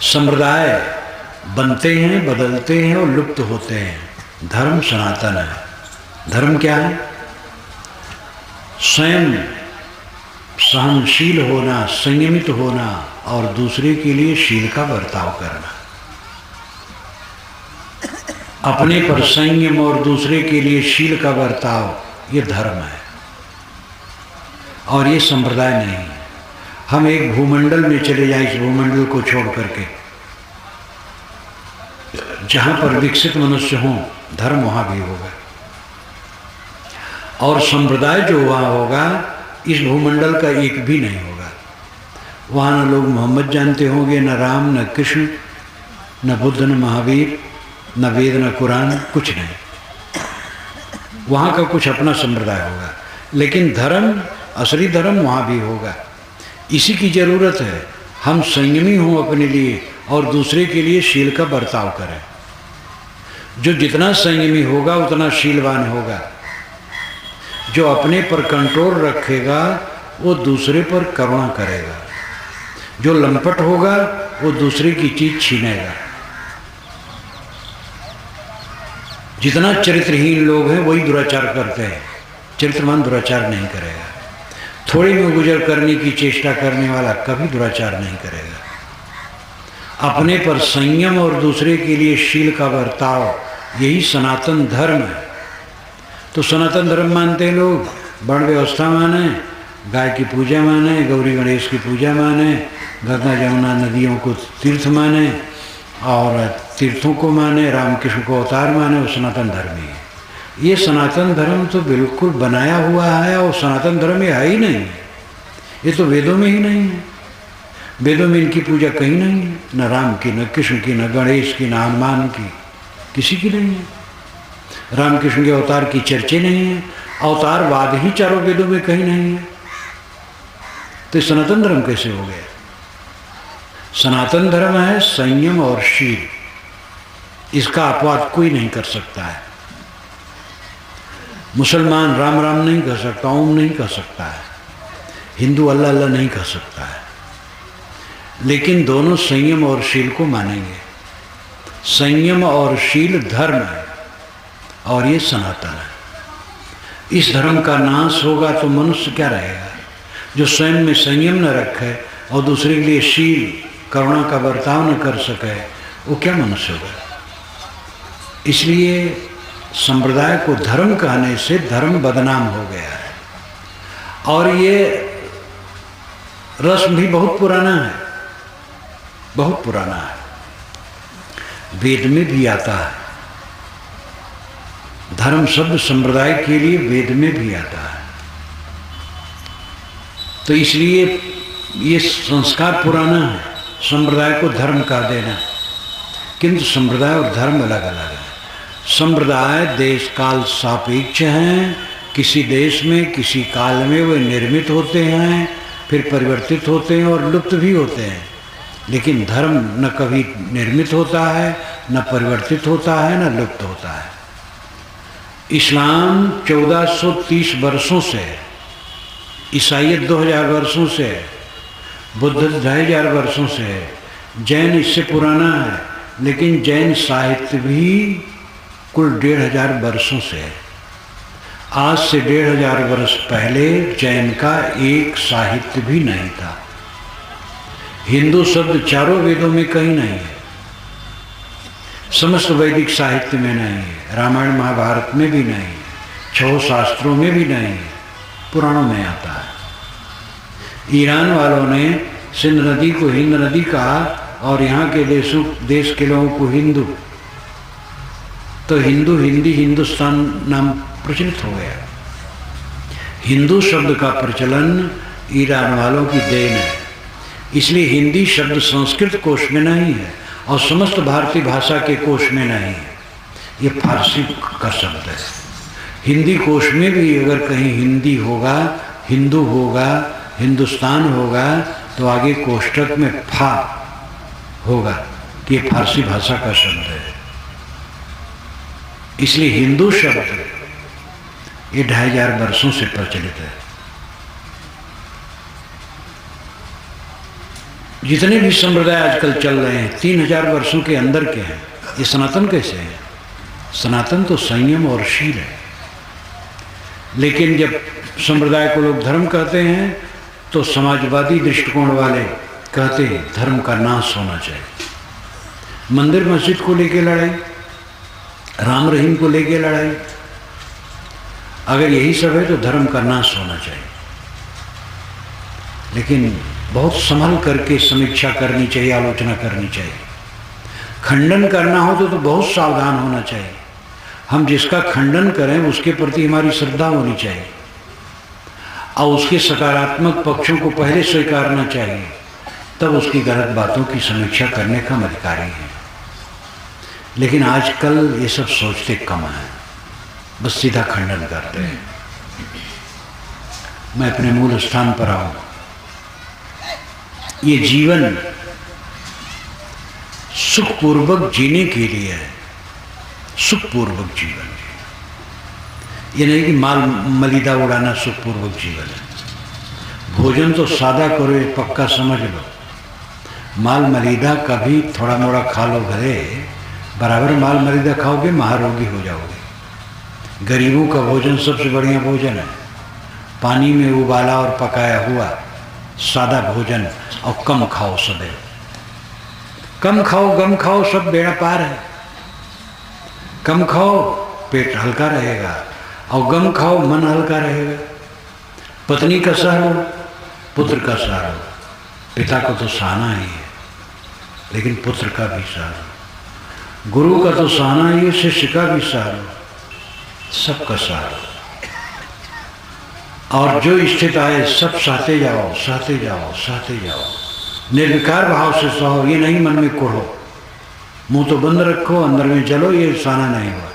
संप्रदाय बनते हैं, बदलते हैं और लुप्त होते हैं। धर्म सनातन है। धर्म क्या है? स्वयं सहनशील होना, संयमित होना और दूसरे के लिए शील का बर्ताव करना। अपने पर संयम और दूसरे के लिए शील का बर्ताव, ये धर्म है और ये संप्रदाय नहीं है। हम एक भूमंडल में चले जाएं, इस भूमंडल को छोड़ करके, जहां पर विकसित मनुष्य हों, धर्म वहां भी होगा। और संप्रदाय जो वहां होगा, इस भूमंडल का एक भी नहीं होगा। वहां न लोग मोहम्मद जानते होंगे, न राम, न कृष्ण, न बुद्ध, न महावीर, न वेद, न कुरान, कुछ नहीं। वहाँ का कुछ अपना संप्रदाय होगा। लेकिन धर्म, असली धर्म वहाँ भी होगा। इसी की ज़रूरत है। हम संयमी हों अपने लिए और दूसरे के लिए शील का बर्ताव करें। जो जितना संयमी होगा उतना शीलवान होगा। जो अपने पर कंट्रोल रखेगा वो दूसरे पर करुणा करेगा। जो लंपट होगा वो दूसरे की चीज़ छीनेगा। जितना चरित्रहीन लोग हैं वही दुराचार करते हैं। चरित्रवान दुराचार नहीं करेगा। थोड़ी में गुजर करने की चेष्टा करने वाला कभी दुराचार नहीं करेगा। अपने पर संयम और दूसरे के लिए शील का बर्ताव, यही सनातन धर्म है। तो सनातन धर्म मानते हैं लोग, वर्ण व्यवस्था माने, गाय की पूजा माने, गौरी गणेश की पूजा माने, गंगा जमुना नदियों को तीर्थ माने और तीर्थों को माने, रामकृष्ण को अवतार माने, वो सनातन धर्म ही है। ये सनातन धर्म तो बिल्कुल बनाया हुआ है और सनातन धर्म ये है ही नहीं। ये तो वेदों में ही नहीं है। वेदों में इनकी पूजा कहीं नहीं है, न राम की, न कृष्ण की, न गणेश की, न हनुमान की, किसी की नहीं है। रामकृष्ण के अवतार की चर्चा नहीं है। अवतारवाद ही चारों वेदों में कहीं नहीं है। तो सनातन धर्म कैसे हो गया? सनातन धर्म है संयम और शील। इसका अपवाद कोई नहीं कर सकता है। मुसलमान राम राम नहीं कह सकता, ओम नहीं कह सकता है। हिंदू अल्लाह अल्लाह नहीं कह सकता है। लेकिन दोनों संयम और शील को मानेंगे। संयम और शील धर्म है और ये सनातन है। इस धर्म का नाश होगा तो मनुष्य क्या रहेगा? जो स्वयं में संयम न रखे और दूसरे के लिए शील, करुणा का बर्ताव न कर सके, वो क्या मनुष्य होगा? इसलिए संप्रदाय को धर्म कहने से धर्म बदनाम हो गया है। और ये रस्म भी बहुत पुराना है, बहुत पुराना है। वेद में भी आता है। धर्म शब्द संप्रदाय के लिए वेद में भी आता है। तो इसलिए ये संस्कार पुराना है, संप्रदाय को धर्म कह देना। किंतु संप्रदाय और धर्म अलग अलग है। संप्रदाय देश काल सापेक्ष हैं। किसी देश में, किसी काल में वे निर्मित होते हैं, फिर परिवर्तित होते हैं और लुप्त भी होते हैं। लेकिन धर्म न कभी निर्मित होता है, न परिवर्तित होता है, न लुप्त होता है। इस्लाम 1430 वर्षों से है, ईसाईयत 2000 वर्षों से है, बुद्ध 2500 वर्षों से है, जैन इससे पुराना है। लेकिन जैन साहित्य भी कुल 1500 वर्षों से है। आज से 1500 वर्ष पहले जैन का एक साहित्य भी नहीं था। हिंदू शब्द चारों वेदों में कहीं नहीं है। समस्त वैदिक साहित्य में नहीं है, रामायण महाभारत में भी नहीं है, 6 शास्त्रों में भी नहीं है, पुराणों में आता है। ईरान वालों ने सिंध नदी को हिंद नदी कहा और यहाँ के देश के लोगों को हिंदू, तो हिंदू हिंदी हिंदुस्तान नाम प्रचलित हो गया। हिंदू शब्द का प्रचलन ईरान वालों की देन है, इसलिए हिंदी शब्द संस्कृत कोश में नहीं है और समस्त भारतीय भाषा के कोश में नहीं है, ये फारसी का शब्द है। हिंदी कोश में भी अगर कहीं हिंदी होगा, हिंदू होगा, हिंदुस्तान होगा, तो आगे कोष्ठक में फा होगा कि ये फारसी भाषा का शब्द है। इसलिए हिंदू शब्द ये 2500 वर्षों से प्रचलित है। जितने भी संप्रदाय आजकल चल रहे हैं 3000 वर्षों के अंदर के हैं। ये सनातन कैसे है? सनातन तो संयम और शील है। लेकिन जब संप्रदाय को लोग धर्म कहते हैं तो समाजवादी दृष्टिकोण वाले कहते हैं धर्म का नाश होना चाहिए। मंदिर मस्जिद को लेके लड़ाई, राम रहीम को लेके लड़ाई, अगर यही सब है तो धर्म का नाश होना चाहिए। लेकिन बहुत संभल करके समीक्षा करनी चाहिए, आलोचना करनी चाहिए। खंडन करना हो तो बहुत सावधान होना चाहिए। हम जिसका खंडन करें उसके प्रति हमारी श्रद्धा होनी चाहिए और उसके सकारात्मक पक्षों को पहले स्वीकारना चाहिए, तब उसकी गलत बातों की समीक्षा करने का हम अधिकारी हैं। लेकिन आजकल ये सब सोचते कम हैं, बस सीधा खंडन करते हैं। मैं अपने मूल स्थान पर आऊं। ये जीवन सुखपूर्वक जीने के लिए है, सुखपूर्वक जीवन। ये नहीं कि माल मलिदा उड़ाना सुखपूर्वक जीवन है। भोजन तो सादा करो, ये पक्का समझ लो। माल मलिदा कभी थोड़ा मोड़ा खा लो भले, बराबर माल मलिदा खाओगे महारोगी हो जाओगे। गरीबों का भोजन सबसे बढ़िया भोजन है। पानी में उबाला और पकाया हुआ सादा भोजन, और कम खाओ सबे, कम खाओ गम खाओ, सब बेड़ा पार है। कम खाओ पेट हल्का रहेगा और गम खाओ मन हल्का रहेगा। पत्नी का सहारो, पुत्र का सहारो, पिता को तो सहना ही है लेकिन पुत्र का भी सहारो, गुरु का तो सहना ही है, शिष्य का भी सहारो, सबका सहारो। और जो स्थित आए सब सहते जाओ, सहते जाओ, सहते जाओ। निर्विकार भाव से सहो, ये नहीं मन में कोढ़ो, मुंह तो बंद रखो अंदर में जलो, ये सहना नहीं हुआ।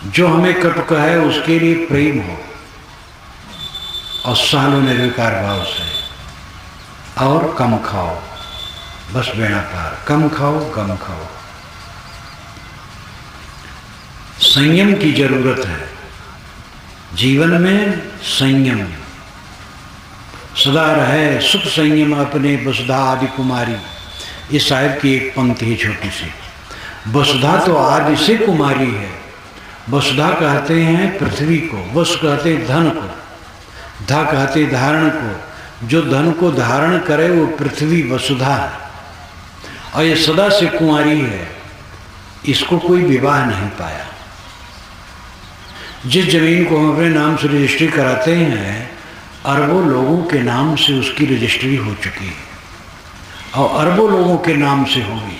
जो हमें कटुक है उसके लिए प्रेम हो और सह लो निर्विकार भाव से। और कम खाओ, बस बेड़ा पार। कम खाओ गम खाओ। संयम की जरूरत है जीवन में। संयम सदा रहे सुख संयम अपने वसुधा आदि कुमारी। ये साहिब की एक पंक्ति है छोटी सी। वसुधा तो आदि से कुमारी है। वसुधा कहते हैं पृथ्वी को, वसु कहते हैं धन को, धा कहते धारण को। जो धन को धारण करे वो पृथ्वी वसुधा है और ये सदा से कुंवारी है। इसको कोई विवाह नहीं पाया। जिस जमीन को हम अपने नाम से रजिस्ट्री कराते हैं अरबों लोगों के नाम से उसकी रजिस्ट्री हो चुकी है और अरबों लोगों के नाम से होगी।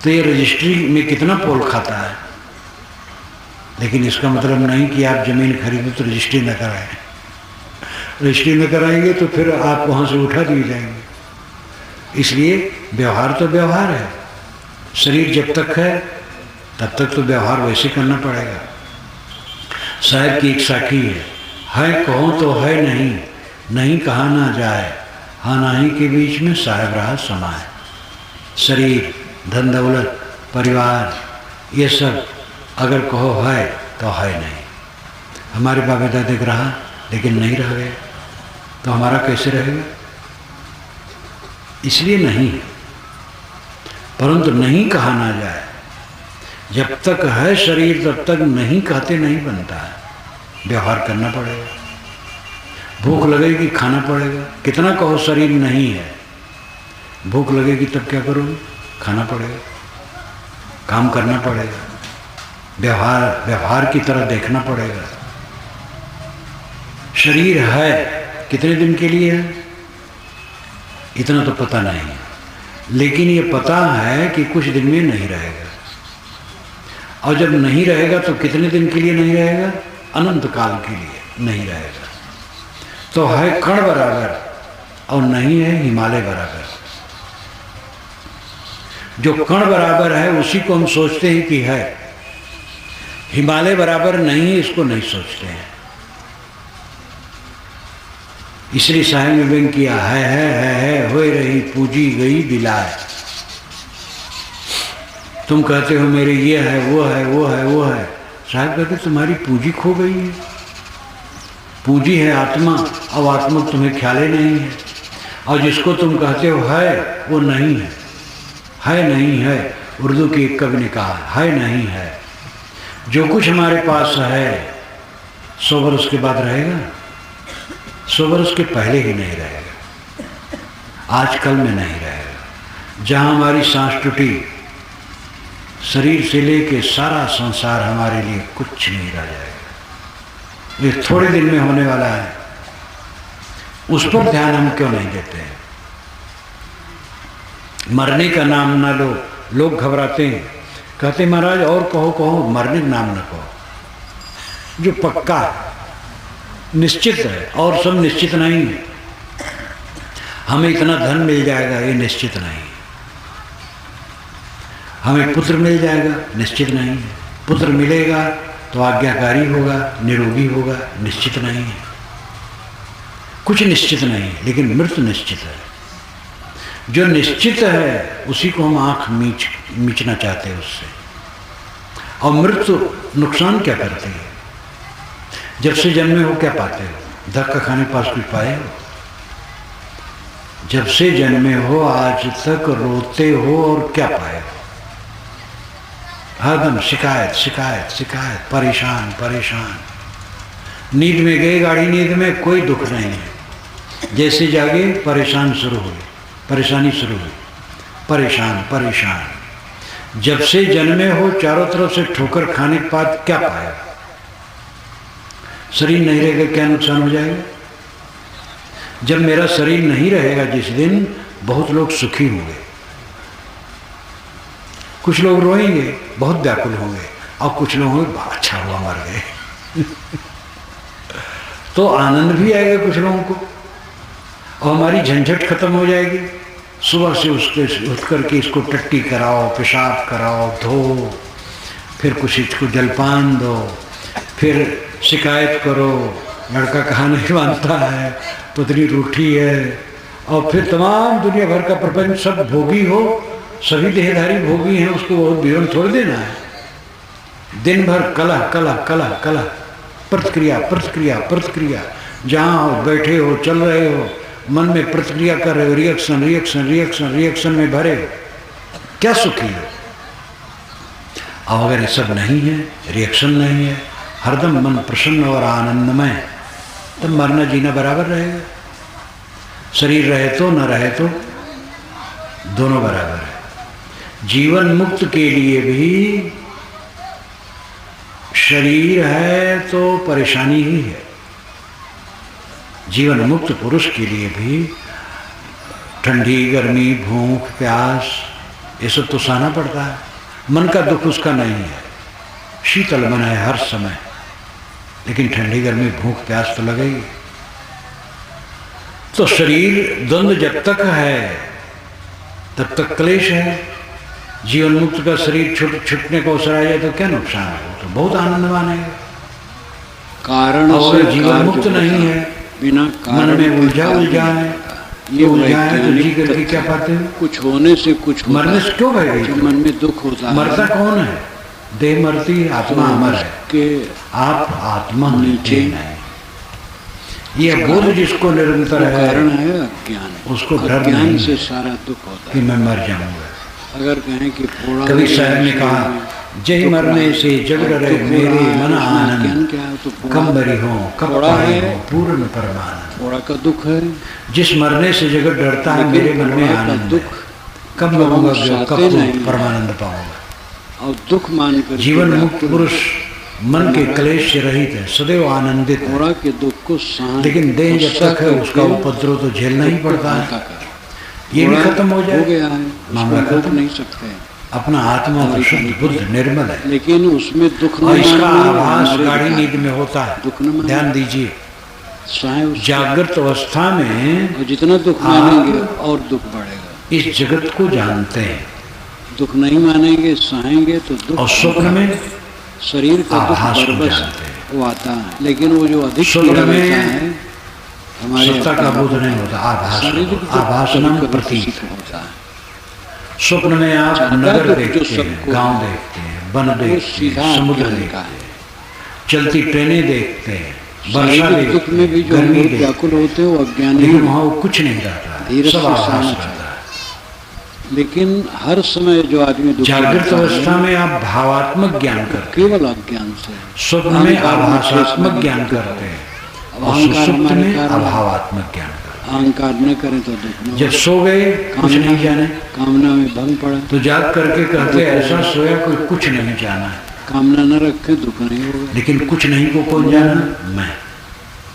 तो ये रजिस्ट्री में कितना पोल खाता है। लेकिन इसका मतलब नहीं कि आप जमीन खरीदो तो रजिस्ट्री न कराएं। रजिस्ट्री न कराएंगे तो फिर आप वहाँ से उठा दिए जाएंगे। इसलिए व्यवहार तो व्यवहार है। शरीर जब तक है तब तक तो व्यवहार वैसे करना पड़ेगा। साहिब की एक साखी है कहो तो है नहीं, नहीं कहा ना जाए, हाँ नाही के बीच में साहिब रहा समाए। शरीर, धन दौलत, परिवार, ये सब अगर कहो है तो है नहीं। हमारे बाबा दादे का रहा लेकिन नहीं रह गए तो हमारा कैसे रहेगा। इसलिए नहीं, परंतु नहीं कहा ना जाए। जब तक है शरीर तब तक नहीं कहते नहीं बनता है। व्यवहार करना पड़ेगा। भूख लगेगी खाना पड़ेगा। कितना कहो शरीर नहीं है, भूख लगेगी तब क्या करोगे। खाना पड़ेगा, काम करना पड़ेगा, व्यवहार की तरह देखना पड़ेगा। शरीर है कितने दिन के लिए है इतना तो पता नहीं है, लेकिन ये पता है कि कुछ दिन में नहीं रहेगा। और जब नहीं रहेगा तो कितने दिन के लिए नहीं रहेगा? अनंत काल के लिए नहीं रहेगा। तो है कण बराबर और नहीं है हिमालय बराबर। जो कण बराबर है उसी को हम सोचते हैं कि है, हिमालय बराबर नहीं है इसको नहीं सोचते हैं। इसलिए साहेब ने व्यंग किया है हो रही पूजी गई बिलाए। तुम कहते हो मेरे ये है वो है वो है वो है, साहब कहते तुम्हारी पूंजी खो गई है। पूंजी है आत्मा, अब आत्मा तुम्हें ख्याल ही नहीं है। और जिसको तुम कहते हो है वो नहीं है नहीं है। उर्दू की एक कवि ने कहा है नहीं है। जो कुछ हमारे पास है 100 वर्ष के बाद रहेगा, 100 वर्ष के पहले ही नहीं रहेगा, आजकल में नहीं रहेगा। जहाँ हमारी सांस टूटी, शरीर से लेके सारा संसार हमारे लिए कुछ नहीं रह जाएगा। ये थोड़े दिन में होने वाला है, उस पर ध्यान हम क्यों नहीं देते हैं? मरने का नाम ना लो, लोग घबराते हैं, कहते महाराज और कहो, मरने का नाम ना कहो। जो पक्का निश्चित है और सब निश्चित नहीं है। हमें इतना धन मिल जाएगा ये निश्चित नहीं। हमें पुत्र मिल जाएगा निश्चित नहीं है। पुत्र मिलेगा तो आज्ञाकारी होगा, निरोगी होगा, निश्चित नहीं है। कुछ निश्चित नहीं है, लेकिन मृत्यु निश्चित है। जो निश्चित है उसी को हम आंख मीचना चाहते हैं उससे। और मृत्यु नुकसान क्या करती है? जब से जन्मे हो क्या पाते हो? धक्का खाने पास कुछ पाए हो? जब से जन्मे हो आज तक रोते हो और क्या पाए हो? हरदम शिकायत शिकायत शिकायत, परेशान परेशान। नींद में गए, गाड़ी नींद में कोई दुख नहीं है। जैसे जागे परेशान शुरू हुई, परेशानी शुरू हुई, परेशान परेशान। जब से जन्मे हो चारों तरफ से ठोकर खाने के बाद क्या पाया? शरीर नहीं रहेगा क्या नुकसान हो जाएगा? जब मेरा शरीर नहीं रहेगा जिस दिन, बहुत लोग सुखी होंगे, कुछ लोग रोएंगे, बहुत व्याकुल होंगे, और कुछ लोग होंगे अच्छा हुआ मर गए। तो आनंद भी आएगा कुछ लोगों को, और हमारी झंझट खत्म हो जाएगी। सुबह से उसके उठ करके इसको टट्टी कराओ, पेशाब कराओ, धो, फिर कुछ इसको जलपान दो, फिर शिकायत करो, लड़का कहाँ नहीं मानता है, पत्नी रूठी है, और फिर तमाम दुनिया भर का प्रपंच सब भोगी हो, सभी देहधारी भोगी हैं, उसको बहुत विवरण छोड़ देना है। दिन भर कलह कलह कलह कलह, प्रतिक्रिया प्रतिक्रिया प्रतिक्रिया। जहाँ हो, बैठे हो, चल रहे हो, मन में प्रतिक्रिया कर रहे हो, रिएक्शन रिएक्शन रिएक्शन रिएक्शन में भरे, क्या सुखी हो? और अगर ये सब नहीं है, रिएक्शन नहीं है, हरदम मन प्रसन्न और आनंदमय, तब मरना जीना बराबर रहेगा। शरीर रहे तो न रहे तो दोनों बराबर है। जीवन मुक्त के लिए भी शरीर है तो परेशानी ही है। जीवन मुक्त पुरुष के लिए भी ठंडी गर्मी, भूख प्यास, ये सब तो सहना पड़ता है। मन का दुख उसका नहीं है, शीतल मन है हर समय, लेकिन ठंडी गर्मी भूख प्यास तो लगेगी। तो शरीर द्वंद्व जब तक है तब तक क्लेश है। जीवन मुक्त का शरीर छूटने को अवसर आ जाए तो क्या नुकसान है? तो बहुत आनंदवान है। कारण और जीवन मुक्त नहीं है, बिना मन में उलझा है, ये उलझा है तो जी करके क्या पाते हैं? कुछ होने से कुछ मरने से क्यों भय? मन में दुख होता है। मरता कौन है? देह मरती, आत्मा अमर है कि आप आत्मा नीचे नहीं। ये बोध जिसको निरंतर है, कारण है अज्ञान, उसको डर ज्ञान नहीं से सारा दुख होता कि है। मैं मर जाऊंगा। अगर कहें कि कवि साहब ने कहा, जय मरने से जग डरे मेरे मन आनंद, कम बरी हो कब पाए हो पूर्ण परमानंद। थोड़ा का दुख है, जिस मरने से जगत डरता है मेरे मन में आनंद दुख कब जो हम मरूंगा, चाहते कब नहीं परमानंद पाऊंगा। और दुख मान कर जीवन मुक्त पुरुष मन के क्लेश से रहित है, सदैव आनंदित है। थोड़ा के दुख को सहन लेकिन देह जब तक है उसका उपद्रव तो झेलना ही पड़ता है। ये भी खत्म हो जाए, गया है, मामला उसको रोक खत्म। नहीं सकते। अपना आत्मा तो शुद्ध बुद्ध निर्मल है, लेकिन उसमें दुख और न इसका मानना आभास हमारे गाढ़ी अधिकार नींद में होता है। दुख न मानना। ध्यान दीजिए, सहे उसको। जागृत अवस्था में और जितना दुख मानेंगे और दुख बढ़ेगा। इस जगत को जानते हैं, दुख नहीं मानेंगे, सहेंगे तो दुख। और स्वप्न में शरीर का दुख आभास को बरबस जानते हैं। वो आता है, लेकिन वो जो अधिक स्वप्न पीड़ा में देता है हमारे सत्ता का बोध नहीं होता, आभास शारीरिक दुख आभास नाम कभी-कभी प्रतीक। किसी को होता है। स्वप्न में आप चाहता नगर तो देखते जो हैं, सबको गांव देखते हैं, वन वो देखते सीधा हैं, समुद्र अज्ञान देखते का हैं, है। चलती ट्रेनें देखते हैं, वर्षा शारीरिक दुख देखते में भी हैं, जो गर्मी लोग देखते हैं, व्याकुल होते हैं वो अज्ञान लेकिन नहीं, वहाँ वो कुछ नहीं रहता, धीरे सब से आभास सहना रहता है। लेकिन हर समय जो आदमी दुखी जागृत रहता है, अवस्था में आप भावात्मक ज्ञान करते हैं, केवल अज्ञान से। स्वप्न में अहंकार में आभासात्मक शेष ज्ञान दुख करते हैं, और अहंकार सुषुप्त हमारे में कारण अभावात्मक ज्ञान करते अहंकार न करें तो दुख न हैं। जब सो गए कुछ नहीं जाने, कामना में भंग पड़ा, तो जाग करके कहते ऐसा सोया कोई कुछ नहीं जाना है। कामना न रखे दुख नहीं होगा। लेकिन कुछ नहीं को कौन जाना? मैं।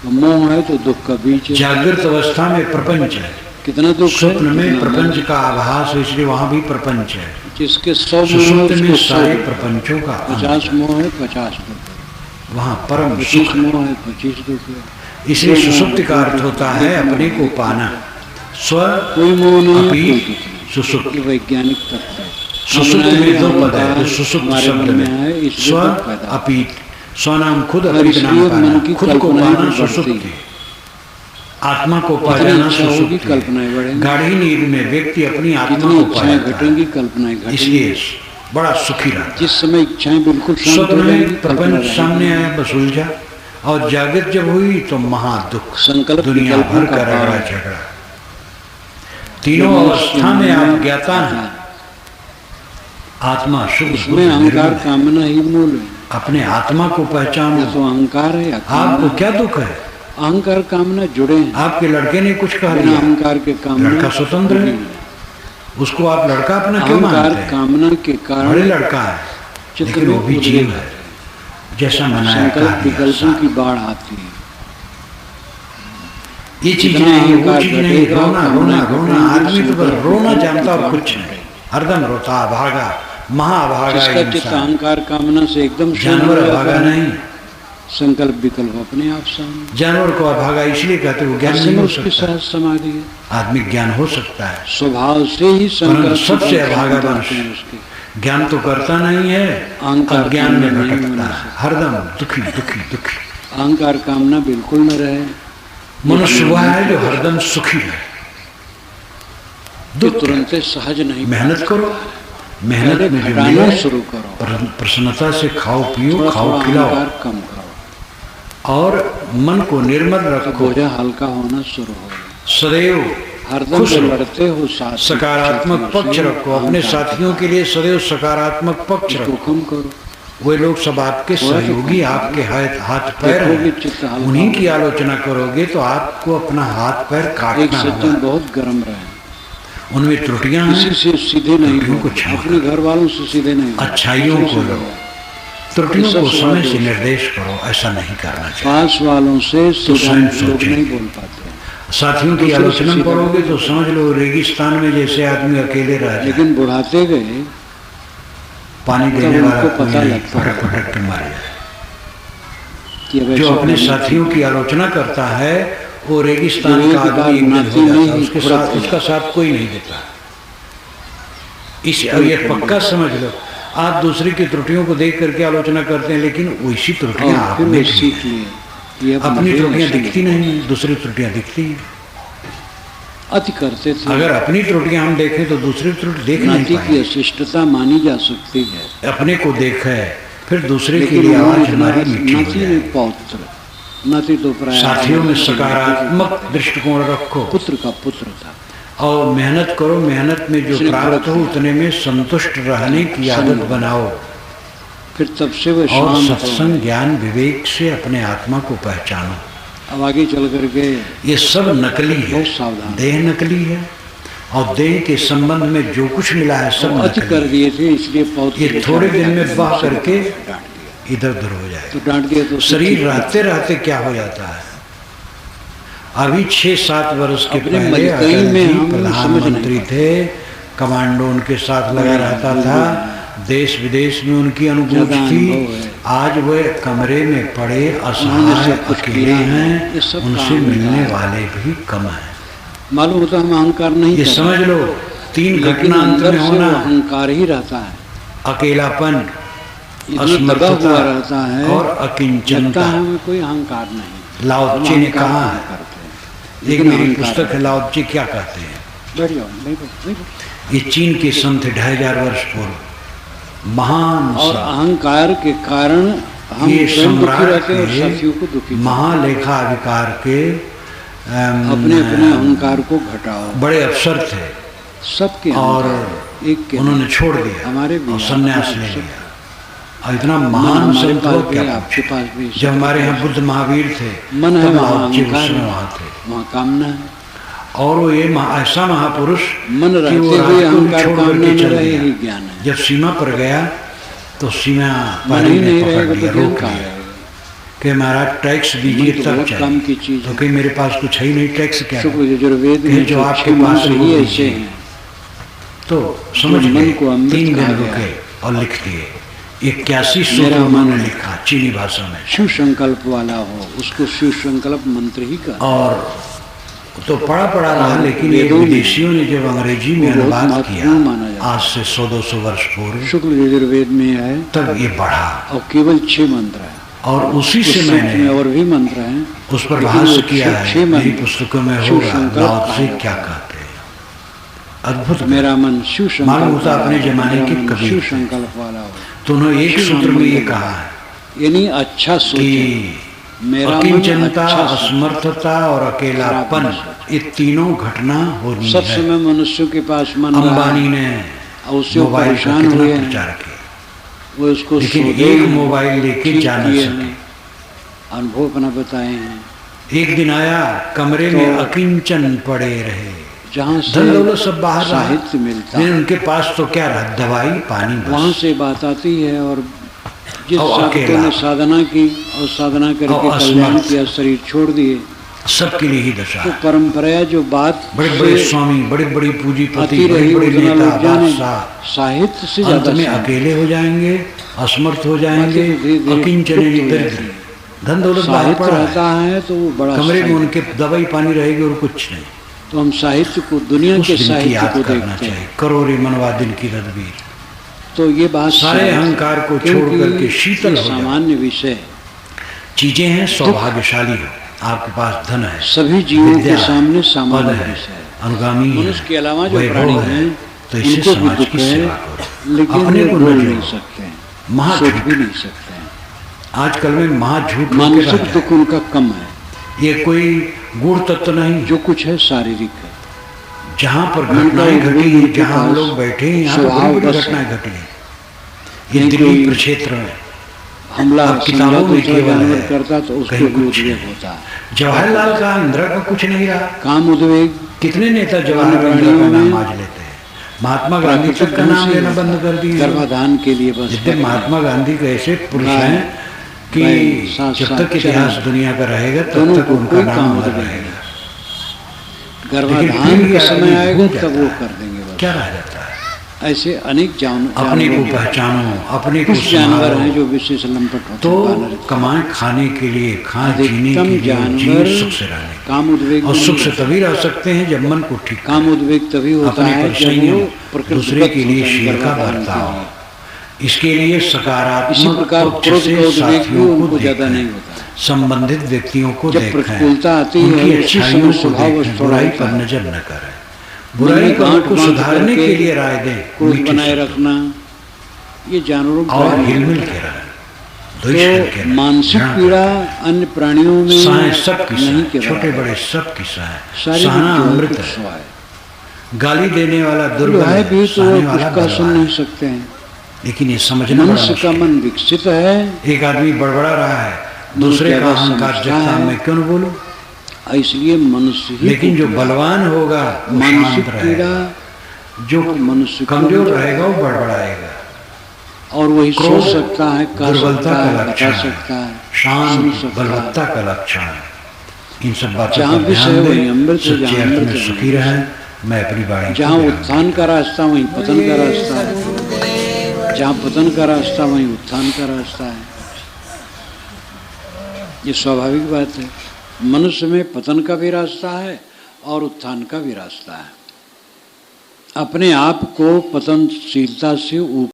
तो मोह है तो दुख का बीज है। जागृत अवस्था में प्रपंच है, कितना दुख है, स्वप्न में कितना प्रपंच मोह। का आभास है, इसलिए वहां भी प्रपंच है। जिसके 100 मोह है सुषुप्त में उसको 100 सारे दुख। प्रपंचों का 50 अंत है। मोह है 50 दुख है। वहां परम 25 सुख। मोह है 25 दुख है। इसलिए सुषुप्ति का अर्थ होता है अपने को पाना। स्व कोई मोह नहीं है, अपि कोई दुख नहीं। सुषुप्त। ये वैज्ञानिक तथ्य है। सुषुप्त में दो पद है, अहंकार जो सुषुप्त हमारे शब्द मन में है, इसलिए स्व दुख पैदा होता है। अपीत। स्वनाम खुद, और अपीत नाम इसलिए पाना, मन की खुद को कल्पनाएं पाना भी बढ़ती सुषुप्ति, हैं। आत्मा को पा जितनी जाना इच्छा होगी सुषुप्ति। कल्पनाएं बढ़ेंगी, गाढ़ी नींद में व्यक्ति अपनी आत्मा जितनी को पा इच्छाएं जाता है, घटेंगी कल्पनाएं घटेंगी। इसलिए बड़ा सुखी रहता है। जिस समय इच्छाएं बिल्कुल शांत स्वप्न हो जाएंगी, में कल्पना प्रपंच रहेगी। सामने आया, बस उलझा, और जागृत जब हुई तो महादुख, संकल्प दुनिया विकल्पों भर का का रगड़ा भाव। झगड़ा। तीनों अवस्था में आप ज्ञाता हैं, आत्मा शुद्ध बुद्ध उसमें अहंकार निर्मल है। कामना ही मूल है। अपने आत्मा को या पहचानो। तो अहंकार है या आपको कामना। क्या दुख है? अहंकार कामना जुड़े हैं। आपके लड़के ने कुछ कह बिना दिया, अहंकार के कामना लड़का स्वतंत्र है, उसको आप लड़का अपना क्यों मानते अहंकार हैं? कामना के बड़े कारण लड़का है, चित्त लेकिन वो में भी जीव उद्रेक है, जैसा मनाया संकल्प कहा दिया विकल्पों साहब। की बाढ़ आती है। ये चीज जितना नहीं, वो अहंकार चीज नहीं, घटेगा, रोना कामना रोना रोना, घटेगी, आदमी तो बस संकल्प रोना विकल्प जानता और की कुछ बाढ़ नहीं, हरदम रोता भागा, महाभागा जिसका चित्त इंसान, अहंकार कामना से एकदम शांत जानवर हो जाता भागा है, नहीं। संकल्प विकल्प अपने आप सामने। जानवर को अभागा इसलिए कहते वो ज्ञान नहीं हो उसके सकता। साथ समाधि है। आदमी ज्ञान हो सकता है, स्वभाव से ही संकल्प परंतु सबसे विकल्प अभागा करते मनुष्य हैं उसके। ज्ञान तो करता नहीं है, अहंकार अज्ञान में कामना नहीं भटकता होना है, हरदम दुखी दुखी दुखी। अहंकार कामना बिल्कुल न रहे। मनुष्य वह है जो हरदम सुखी है। जो दुख तुरंत सहज नहीं। मेहनत करो, मेहनत पहले में जो घटाना मिले शुरू करो। प्रसन्नता से खाओ पियो, थोड़ा खाओ थोड़ा खिलाओ, अहंकार कम करो, और मन को निर्मल तो रखो। बोझा हल्का होना शुरू हो। सदैव हरदम खुश जो रहो, लड़ते हो साथ सकारात्मक पक्ष रखो, अपने साथियों के लिए सदैव सकारात्मक पक्ष को रखो। कम करो। वे लोग सब आपके सहयोगी, आपके हाथ पैर देखोगे हैं, चित्त हल्का उन्हीं की होगा। आलोचना करोगे तो आपको अपना हाथ पैर एक काटना सज्जन होगा। बहुत गर्म रहे, उनमें त्रुटियां किसी हैं, से सीधे नहीं त्रुटियों को बोले, क्षमा अपने घर वालों से सीधे नहीं बोले, अच्छाइयों दूसरों को से लो, बोले। त्रुटियों सब को समय स्वभाव से दोष। निर्देश करो, ऐसा नहीं करना चाहिए। पास वालों से सीधा स्वयं लोग सोचें। नहीं बोल पाते, साथियों की दूसरों से आलोचना सीधा करोगे तो बोलो। समझ लो रेगिस्तान में जैसे आदमी अकेले रह जाए, लेकिन बुढ़ाते गए पानी तब देने वाला उनको कोई पता नहीं, लगता है। फटक फटक के मर जाए। कि अब जो ऐसा अपने करना साथियों की आलोचना करता है वो रेगिस्तान जो का एक बार आदमी एक दिन नाती हो जाता है, नहीं, उसके खुरक साथ हो उसका साथ कोई नहीं देता। इस ये पक्का समझ लो, आप दूसरे की त्रुटियों को देख करके आलोचना करते हैं, लेकिन वैसी त्रुटियां और आप फिर में वे भी सीख हैं। लिए कि अब अपनी मुझे त्रुटियां ऐसे दिखती नहीं, दूसरी त्रुटियां दिखती हैं। अति करते थे। अगर अपनी त्रुटियां हम देखें तो दूसरी त्रुटि देख नहीं नाती की पाएंगे। अशिष्टता मानी जा सकती है, अपने को देखे फिर दूसरे के लेकिन लिए आवाज उन्होंने हमारी मीठी हो नाती जाए। में पौत्र, नाती तो प्राय साथियों में सकारात्मक दृष्टिकोण रखो पुत्र का पुत्र था। और मेहनत करो, मेहनत में जो इसने प्राप्त हो फर्क उतने में संतुष्ट रहने की आदत बनाओ, फिर तब से वे और शांत हो सत्संग गए। ज्ञान विवेक से अपने आत्मा को पहचानो। अब आगे चल करके ये सब नकली है, बहुत सावधान। देह नकली है और देह के संबंध में जो कुछ मिला है सब अति कर नकली। दिए थे, इसलिए पौध ये थोड़े दिन में बह करके डांट दिया। इधर उधर हो जाए। तो डांट दिया तो शरीर रहते रहते क्या हो जाता है। अभी 6-7 वर्ष के अपने पहले मलकई अटल में जी हम प्रधानमंत्री समझ थे, कमांडो उनके साथ लगा रहता था, देश विदेश में उनकी अनुभूति ज्यादा थी। अनुभव है। आज वे कमरे में पड़े उन्होंने असहाय सब कुछ अकेले किया है। हैं, ये सब उनसे काम मिलने है। वाले भी कम हैं। मालूम होता हम अहंकार नहीं ये कर समझ लो, 3 लेकिन घटना अंत अंदर में से होना, वो अहंकार ही रहता है, अकेलापन, इतना दबा असमर्थता हुआ रहता है और लगता अकिंचनता। है हमें कोई अहंकार नहीं। लाओ हम त्से ने अहंकार कहा नहीं है, करते हैं। एक लेकिन मेरी अहंकार पुस्तक है है। लाओ त्से क्या कहते हैं। बैठ जाओ, नहीं बैठो, नहीं बैठो। ये चीन के संत थे 2500 वर्ष पूर्व, महान और संत। अहंकार के कारण हम ये स्वयं दुखी सम्राट रहते हैं और के साथियों को दुखी महालेखाधिकार के अपने अपने अहंकार को घटाओ। बड़े अफसर थे सबके और अहंकार, एक के उन्होंने छोड़ दिया हमारे भी और हैं, संन्यास ले सब- लिया। और इतना महान हमारे संत पास हो भी, क्या आपके पूछे। पास भी जब हमारे यहाँ बुद्ध महावीर थे मन है तब वहाँ लाओ त्से उस अहंकार समय है, वहाँ थे। वहाँ कामना है। और वो ये ऐसा महापुरुष मन कि रहते वो हुए राज को अहंकार छोड़ कामना करके न चल रहे दिया। ही ज्ञान है। जब सीमा पर गया तो सीमा मन पानी ही ने नहीं पकड़ रहेगा लिया, तो ज्ञान रोक कहाँ लिया रहेगा। कि महाराज टैक्स दीजिए मन तो तब बहुत चाहिए। काम की चीज तो है। कि मेरे पास कुछ है ही नहीं, टैक्स क्या शुक्र है? यजुर्वेद कि में जो आपके छह पास मंत्र है वो ही ऐसे दीजिए। हैं। तो समझ जो मन गए, को अमृत 3 कहा दिन गया रुके और लिख दिए। 81 मेरा सूत्र मन उन्होंने लिखा चीनी भाषा में। शिव संकल्प वाला हो, उसको शिव संकल्प मंत्र ही का। और तो पढ़ा रहा, लेकिन ये वेदों में विदेशियों ने जब अंग्रेजी में वो बहुत अनुवाद महत्वपूर्ण किया माना जाता है। आज से 100-200 वर्ष पूर्व, शुक्ल यजुर्वेद में है तब ये बढ़ा। और केवल 6 मंत्र है। और उसी उस से सूत्र में मैंने और भी मंत्र हैं, उस पर लेकिन भाष्य वो किया छह है। मंत्र मेरी पुस्तकों में शिव होगा संकल्प लाओ कहा त्से जाता क्या है। कहते हैं। अद्भुत। मेरा मन शिव संकल्प मालूम होता वाला अपने हो, जमाने मेरा के मन कवि शिव थे। संकल्प वाला हो। तो उन्होंने एक शिव सूत्र में ये मंत्र कहा है यानी अच्छा सोचे। कि मेरा मन अकिंचनता, अच्छा सोचे। असमर्थता और अकेलापन, ये तीनों घटना होनी सब है। समय मनुष्यों के पास मन रहा अंबानी ने और उससे वो मोबाइल का परेशान कितना हुए हैं। प्रचार किया, वो उसको लेकिन सौदे एक हैं, मोबाइल लेके ठीक जा न किए सके। हैं, अनुभव अपना बताए हैं। एक दिन आया, कमरे तो में अकिंचन पड़े रहे, जहाँ धन दौलत सब बाहर रहा। साहित्य मिलता लेकिन है उनके पास तो क्या रहा, दवाई पानी वहाँ बस। से बात आती है। और जिस और साधकों अकेला। ने साधना की और साधना करके और कल्याण असमर्थ। किया, शरीर छोड़ दिए, सबके लिए ही दशा तो है। परंपरा जो बात बड़े बड़े से स्वामी, बड़े बड़े पूंजीपति, आती बड़े रही बड़े उतना नेता, लोग जाने बादशाह साहित्य से अंत ज्यादा में शांत। अकेले हो जाएंगे, असमर्थ हो जाएंगे, बाकी तो धीरे-धीरे अकिंचन लुप्त हो दरिद्र। जाती है। धन दौलत बाहर साहित्य पड़ा रहता है, है तो वो बड़ा कमरे में साहित्य। उनके दवाई पानी रहेगी और कुछ नहीं। तो हम साहित्य को, दुनिया उस के दिन की साहित्य याद को करना देखते चाहिए। हैं। करो रे मनवा दिल की तदबीर। तो ये बात सारे सही है। अहंकार को छोड़ क्योंकि करके शीतल ये हो जाओ। सामान्य विषय है। चीजें हैं, सौभाग्यशाली हो, आपके पास धन है, सभी जीवों विद्या के है, सामने पद सामान्य है, विषय है। अनुगामी है, मनुष्य के अलावा जो वैभव प्राणी है, हैं तो इससे उनको भी समाज दुख की है, सेवा करो। लेकिन अपने वे को बोल न नहीं जोड़ो। सकते हैं, महाझूठ। सोच भी नहीं सकते हैं। आजकल में महाझूठ मानसिक दुख उनका कम है। ये कोई गुण तत्व नहीं। जो कुछ है शारीरिक है। जहाँ पर मन का घटनाएं घटी उद्वेग हैं, उनके जहाँ हम पास लोग बैठे हैं, यहाँ स्वभाव पर बड़ी बस बड़ी घटनाएं है। घटी हैं। ये नहीं दिल्ली कोई प्रक्षेत्र में हमला अब किताबों समझा में दूसरा केवल जानवर है, करता तो उसको कहीं भी कुछ उद्वेग नहीं। होता है। जवाहरलाल का, इंदिरा का कुछ नहीं रहा। काम उद्वेग कितने नेता जवाहरलाल इंदिरा का नाम आज लेते हैं। महात्मा गांधी तक का नाम लेना बंद कर दिए। गर्भाधान के लिए बस जितने महात्मा गांधी के ऐसे पुरुष भाई, हैं कि भाई, साथ जब साथ तक इतिहास चरण। दुनिया का रहेगा दोनों तब तक को उनका कोई नाम काम अमर उद्वेग रहेगा। गर्भाधान लेकिन का फिर समय ये आएगा भूल तब जाता वो है। कर देंगे बस। क्या रह जाता है? ऐसे अनेक अपने को जानवर पहचानो, अपने को कुछ जानवर संभालो। हैं जो विशेष लंपट होते तो हैं, बानर। कमाए खाने के लिए, खाए जीने अधिकतम के लिए, जानवर जीव सुख से रहने। काम उद्वेग और में सुख नहीं से रहते। तभी रह सकते हैं जब मन को ठीक काम उद्वेग तभी होता अपने है पर जब संयम, वो प्रकृति दूसरे के लिए होता है, शील का गर्भाधान बर्ताव। के लिए। इसके लिए इसी सकारात्मक प्रकार पक्ष क्रोध से का उद्वेग भी साथियों को उनको ज्यादा देखें, नहीं होता है। संबंधित व्यक्तियों को जब देखें, प्रतिकूलता आती है, उनकी उसी अच्छाइयों समय को स्वभाव देखें, थोड़ा बुराई होता पर है। नजर न करें। बुराई को गांठ उनको बांध सुधारने करके के लिए राय दें, क्रोध मीठी बनाए से। रखना, ये जानवरों का और है। हिलमिल के रहें, द्वेष करके तो नहीं, मानसिक घृणा पीड़ा अन्य प्राणियों में सहाय सब की नहीं सहाय, के छोटे बराबर। बड़े सब की सहाय। शारीरिक सहना जो है अमृत कुछ है। सो है। गाली देने वाला दुर्बल है है, भी तो सहने कुछ वाला कह सुन बलवान नहीं है। सकते हैं। लेकिन ये समझना बड़ा मनुष्य का मुश्किल मन विकसित है। है। एक आदमी बड़बड़ा रहा है, दूसरे का ज्यादा अहंकार समझता जगता है। मैं क्यों न बोलूं। इसलिए मनुष्य ही लेकिन जो बलवान होगा वो मानसिक शांत पीड़ा, रहेगा, जो मनुष्य कमजोर रहेगा वो बड़बड़ाएगा। और वही सोच क्रोध सकता है, कह दुर्बलता सकता का है, बता लक्षण सकता है, है, सुन शांत सकता है। बलवत्ता का लक्षण है। इन सब बातों जहाँ पर विषय ध्यान वही अमृत दें, है, सच्चे जहाँ अर्थ अमृत में है, सुखी रहें। मैं अपनी वाणी को जहाँ विराम उत्थान का रास्ता वहीं पतन का रास्ता है, जहाँ पतन का रास्ता वहीं उत्थान का रास्ता है। ये स्वाभाविक बात है। मनुष्य में पतन का भी रास्ता है और उत्थान का भी रास्ता है। अपने आप को पतनशीलता से ऊपर